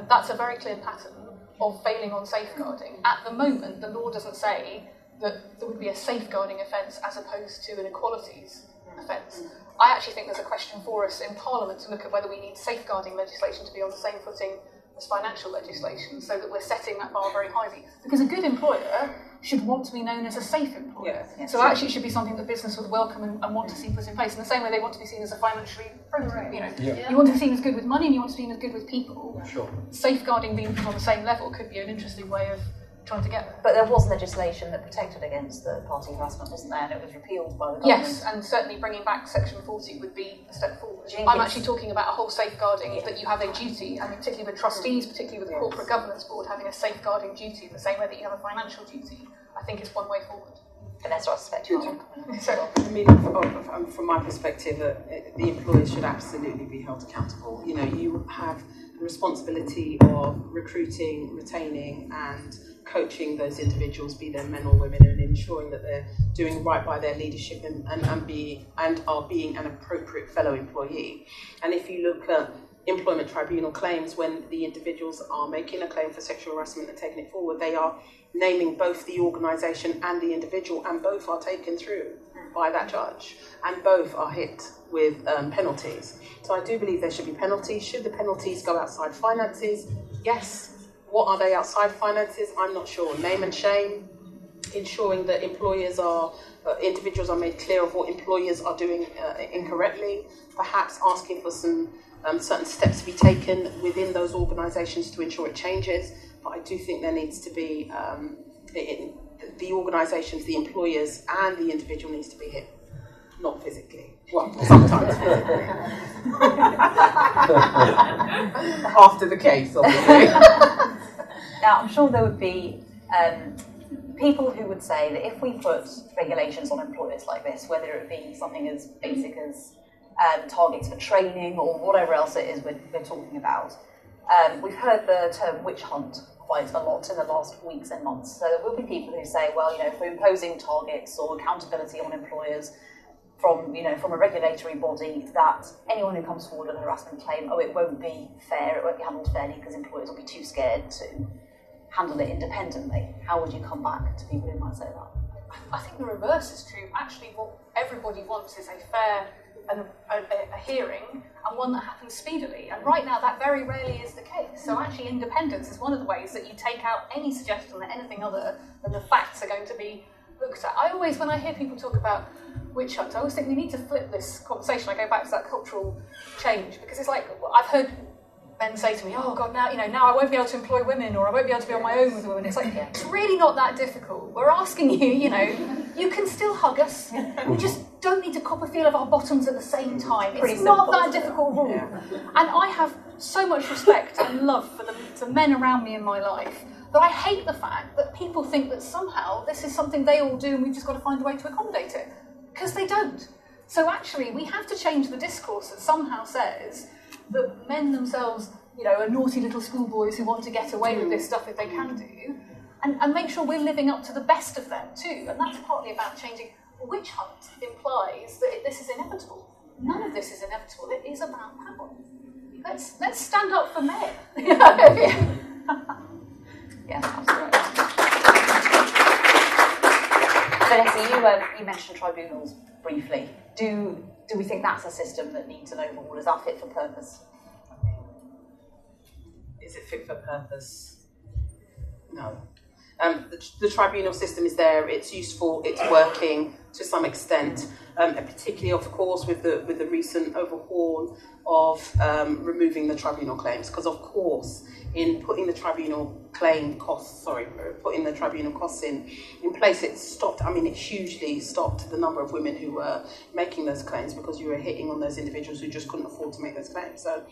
Speaker 1: That's a very clear pattern of failing on safeguarding. At the moment, the law doesn't say that there would be a safeguarding offence as opposed to an equalities offence. I actually think there's a question for us in Parliament to look at whether we need safeguarding legislation to be on the same footing as financial legislation, so that we're setting that bar very highly. Because a good employer should want to be known as a safe employer. So actually it should be something that business would welcome and want to see put in place. In the same way they want to be seen as a financially prudent. You want to be seen as good with money and you want to be seen as good with people.
Speaker 15: Sure.
Speaker 1: Safeguarding being put on the same level could be an interesting way of trying to get there.
Speaker 14: But there was legislation that protected against third-party harassment, wasn't there? And it was repealed by the government.
Speaker 1: Yes, and certainly bringing back Section 40 would be a step forward. I'm actually talking about a whole safeguarding that you have a duty, and particularly with trustees, particularly with the Corporate Governance Board, having a safeguarding duty in the same way that you have a financial duty, I think is one way forward.
Speaker 14: Vanessa, I suspect you are.
Speaker 16: From my perspective, the employers should absolutely be held accountable. You have the responsibility of recruiting, retaining, and coaching those individuals, be they men or women, and ensuring that they're doing right by their leadership and are being an appropriate fellow employee. And if you look at employment tribunal claims, when the individuals are making a claim for sexual harassment and taking it forward, they are naming both the organisation and the individual, and both are taken through by that judge, and both are hit with penalties. So I do believe there should be penalties. Should the penalties go outside finances? Yes. What are they outside finances? I'm not sure. Name and shame, ensuring that individuals are made clear of what employers are doing incorrectly, perhaps asking for some certain steps to be taken within those organisations to ensure it changes. But I do think there needs to be the organisations, the employers, and the individual needs to be hit, not physically. Well, sometimes physically. After the case, obviously.
Speaker 14: Now, I'm sure there would be people who would say that if we put regulations on employers like this, whether it be something as basic as targets for training or whatever else it is we're talking about, we've heard the term witch hunt quite a lot in the last weeks and months. So there will be people who say, well, if we're imposing targets or accountability on employers from a regulatory body, that anyone who comes forward with a harassment claim, it won't be fair, it won't be handled fairly because employers will be too scared to handle it independently. How would you come back to people who might say that?
Speaker 1: I think the reverse is true. Actually, what everybody wants is a fair and a hearing, and one that happens speedily. And right now, that very rarely is the case. So actually, independence is one of the ways that you take out any suggestion that anything other than the facts are going to be looked at. When I hear people talk about witch hunts, I always think we need to flip this conversation. I go back to that cultural change, because it's like, I've heard men say to me, oh God, now I won't be able to employ women, or I won't be able to be on my own with women. It's like, it's really not that difficult. We're asking you, you can still hug us. We just don't need to cop a feel of our bottoms at the same time. It's not that difficult rule. Yeah. And I have so much respect and love for the men around me in my life, but I hate the fact that people think that somehow this is something they all do and we've just got to find a way to accommodate it. Because they don't. So actually, we have to change the discourse that somehow says that men themselves, are naughty little schoolboys who want to get away with this stuff if they can do, and make sure we're living up to the best of them too. And that's partly about changing. A witch hunt implies that this is inevitable. None of this is inevitable. It is about power. Let's stand up for men.
Speaker 14: Yeah, absolutely. Vanessa, you mentioned tribunals briefly. Do we think that's a system that needs an overhaul? Is that fit for purpose?
Speaker 16: Is it fit for purpose? No. The tribunal system is there. It's useful. It's working to some extent, and particularly, of course, with the recent overhaul of removing the tribunal claims. Because, of course, in putting the tribunal costs in place, it stopped. It hugely stopped the number of women who were making those claims, because you were hitting on those individuals who just couldn't afford to make those claims. So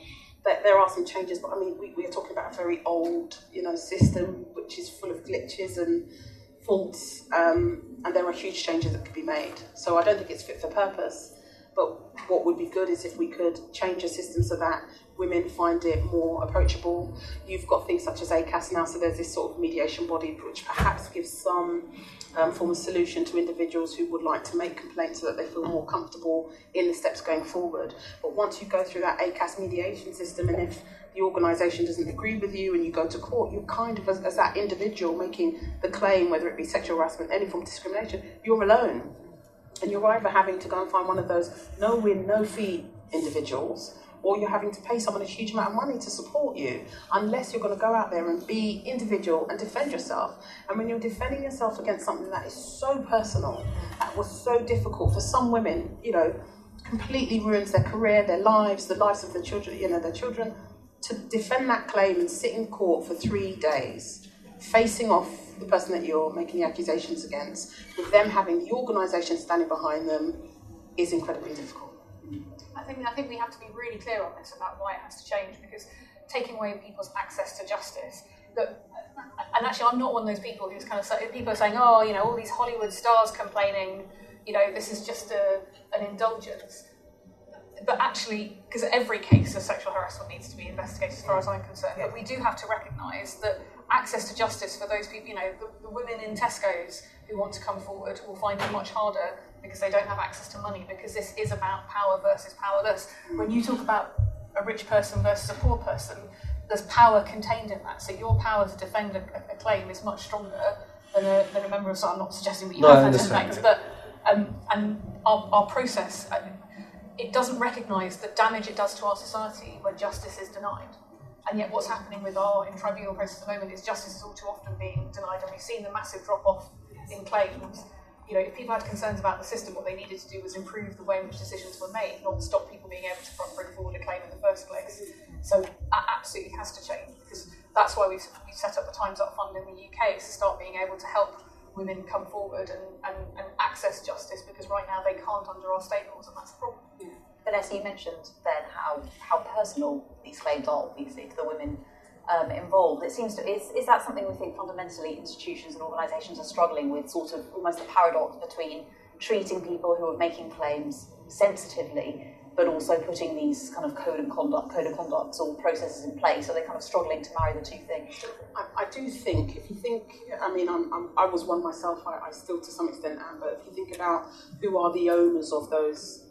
Speaker 16: there are some changes, but we are talking about a very old, system which is full of glitches and faults, and there are huge changes that could be made. So I don't think it's fit for purpose. But what would be good is if we could change the system so that women find it more approachable. You've got things such as ACAS now, so there's this sort of mediation body which perhaps gives some form of solution to individuals who would like to make complaints so that they feel more comfortable in the steps going forward. But once you go through that ACAS mediation system, and if the organisation doesn't agree with you and you go to court, you're kind of, as that individual making the claim, whether it be sexual harassment, any form of discrimination, you're alone. And you're either having to go and find one of those no-win, no-fee individuals, or you're having to pay someone a huge amount of money to support you, unless you're going to go out there and be individual and defend yourself. And when you're defending yourself against something that is so personal, that was so difficult for some women, completely ruins their career, their lives, the lives of their children, their children, to defend that claim and sit in court for 3 days, facing off the person that you're making the accusations against, with them having the organisation standing behind them, is incredibly difficult.
Speaker 1: I think we have to be really clear on this about why it has to change, because taking away people's access to justice, and actually I'm not one of those people who's kind of people are saying, all these Hollywood stars complaining, this is just an indulgence. But actually, because every case of sexual harassment needs to be investigated as far as I'm concerned, but we do have to recognise that access to justice for those people, the women in Tesco's who want to come forward will find it much harder because they don't have access to money, because this is about power versus powerless. When you talk about a rich person versus a poor person, there's power contained in that. So your power to defend a claim is much stronger than a member of society. I'm not suggesting that you have that impact, but and our process, it doesn't recognise the damage it does to our society when justice is denied. And yet what's happening with our tribunal process at the moment is justice is all too often being denied, and we've seen the massive drop-off in claims. If people had concerns about the system, what they needed to do was improve the way in which decisions were made, not stop people being able to bring forward a claim in the first place. So that absolutely has to change, because that's why we've set up the Time's Up Fund in the UK, is to start being able to help women come forward and access justice, because right now they can't under our state laws, and that's a problem.
Speaker 14: Yeah. Vanessa, you mentioned then how personal these claims are, obviously, to the women involved. It seems to is that something we think fundamentally institutions and organisations are struggling with, sort of almost a paradox between treating people who are making claims sensitively, but also putting these kind of code of conducts or processes in place? Are they kind of struggling to marry the two things?
Speaker 16: I do think, if you think, I mean, I was one myself, I still to some extent am, but if you think about who are the owners of those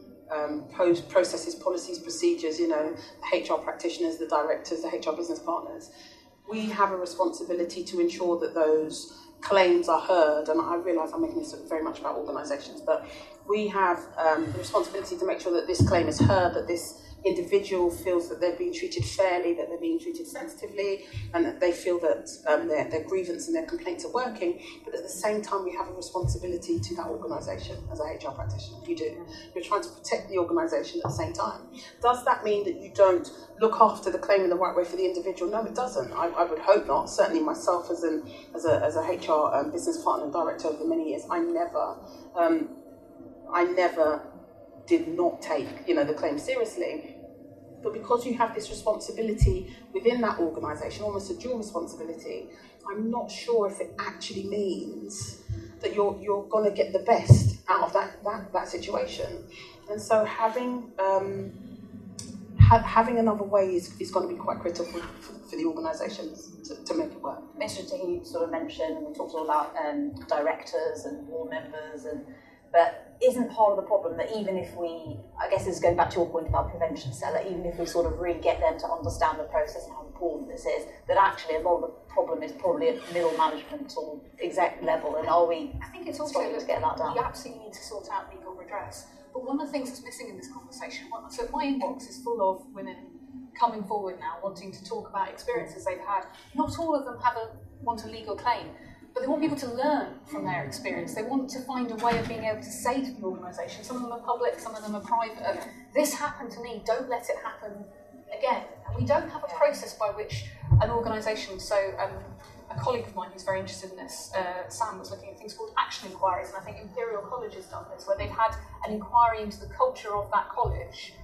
Speaker 16: processes, policies, procedures, you know, the HR practitioners, the directors, the HR business partners, we have a responsibility to ensure that those claims are heard. And I realise I'm making this very much about organisations, but we have the responsibility to make sure that this claim is heard, that this individual feels that they're being treated fairly, that they're being treated sensitively, and that they feel that their grievance and their complaints are working. But at the same time, we have a responsibility to that organisation as a HR practitioner. You do. You're trying to protect the organisation at the same time. Does that mean that you don't look after the claim in the right way for the individual? No, it doesn't. I would hope not. Certainly myself as a HR business partner and director over many years, I never did not take, the claim seriously. But because you have this responsibility within that organisation, almost a dual responsibility, I'm not sure if it actually means that you're going to get the best out of that situation. And so having another way is going to be quite critical for the organisations to make it work.
Speaker 14: I'm interested to hear you sort of mention, and we talked all about directors and board members, but isn't part of the problem that even if we, I guess this is going back to your point about prevention, Stella, even if we sort of really get them to understand the process and how important this is, that actually a lot of the problem is probably at middle management or exec level, and are we
Speaker 1: I think it's also
Speaker 14: struggling to get that done?
Speaker 1: We absolutely need to sort out legal redress. But one of the things that's missing in this conversation, so my inbox is full of women coming forward now wanting to talk about experiences they've had. Not all of them want a legal claim, but they want people to learn from their experience. They want to find a way of being able to say to the organisation, some of them are public, some of them are private, this happened to me, don't let it happen again. And we don't have a process by which an organisation, so a colleague of mine who's very interested in this, Sam, was looking at things called action inquiries, and I think Imperial College has done this, where they've had an inquiry into the culture of that college,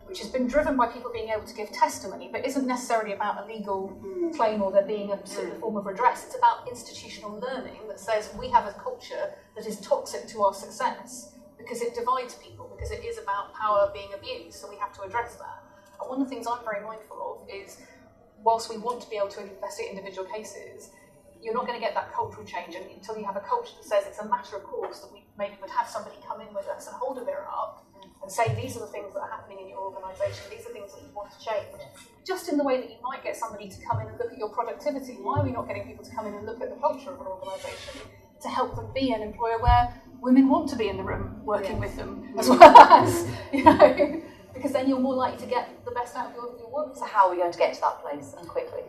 Speaker 1: which has been driven by people being able to give testimony, but isn't necessarily about a legal claim or there being a sort of form of redress. It's about institutional learning that says we have a culture that is toxic to our success because it divides people, because it is about power being abused, so we have to address that. And one of the things I'm very mindful of is, whilst we want to be able to investigate individual cases, you're not going to get that cultural change until you have a culture that says it's a matter of course that we maybe would have somebody come in with us and hold a mirror up and say, these are the things that are happening in your organisation, these are things that you want to change. Just in the way that you might get somebody to come in and look at your productivity, why are we not getting people to come in and look at the culture of an organisation to help them be an employer where women want to be in the room working with them, as well as, because then you're more likely to get the best out of your work.
Speaker 14: So how are we going to get to that place, and quickly?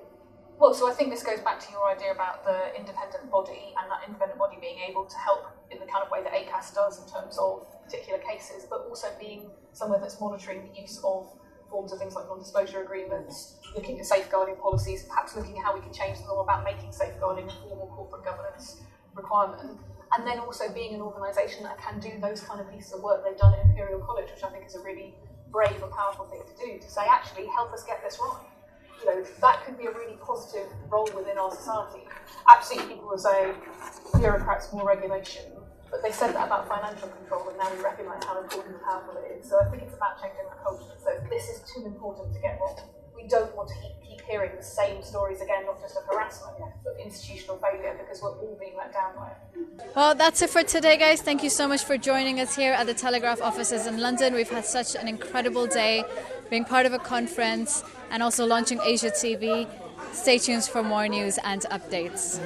Speaker 1: Well, so I think this goes back to your idea about the independent body, and that independent body being able to help in the kind of way that ACAS does in terms of particular cases, but also being somewhere that's monitoring the use of forms of things like non-disclosure agreements, looking at safeguarding policies, perhaps looking at how we can change the law about making safeguarding a formal corporate governance requirement, and then also being an organisation that can do those kind of pieces of work they've done at Imperial College, which I think is a really brave and powerful thing to do, to say, actually, help us get this right. That could be a really positive role within our society. Absolutely, people will say, bureaucrats, more regulation, but they said that about financial control, and now we recognise how important and powerful it is. So I think it's about changing that culture. So this is too important to get wrong. We don't want to keep hearing the same stories again, not just of harassment, but of institutional failure, because we're all being let down by it.
Speaker 12: Well, that's it for today, guys. Thank you so much for joining us here at the Telegraph offices in London. We've had such an incredible day being part of a conference and also launching Asia TV. Stay tuned for more news and updates.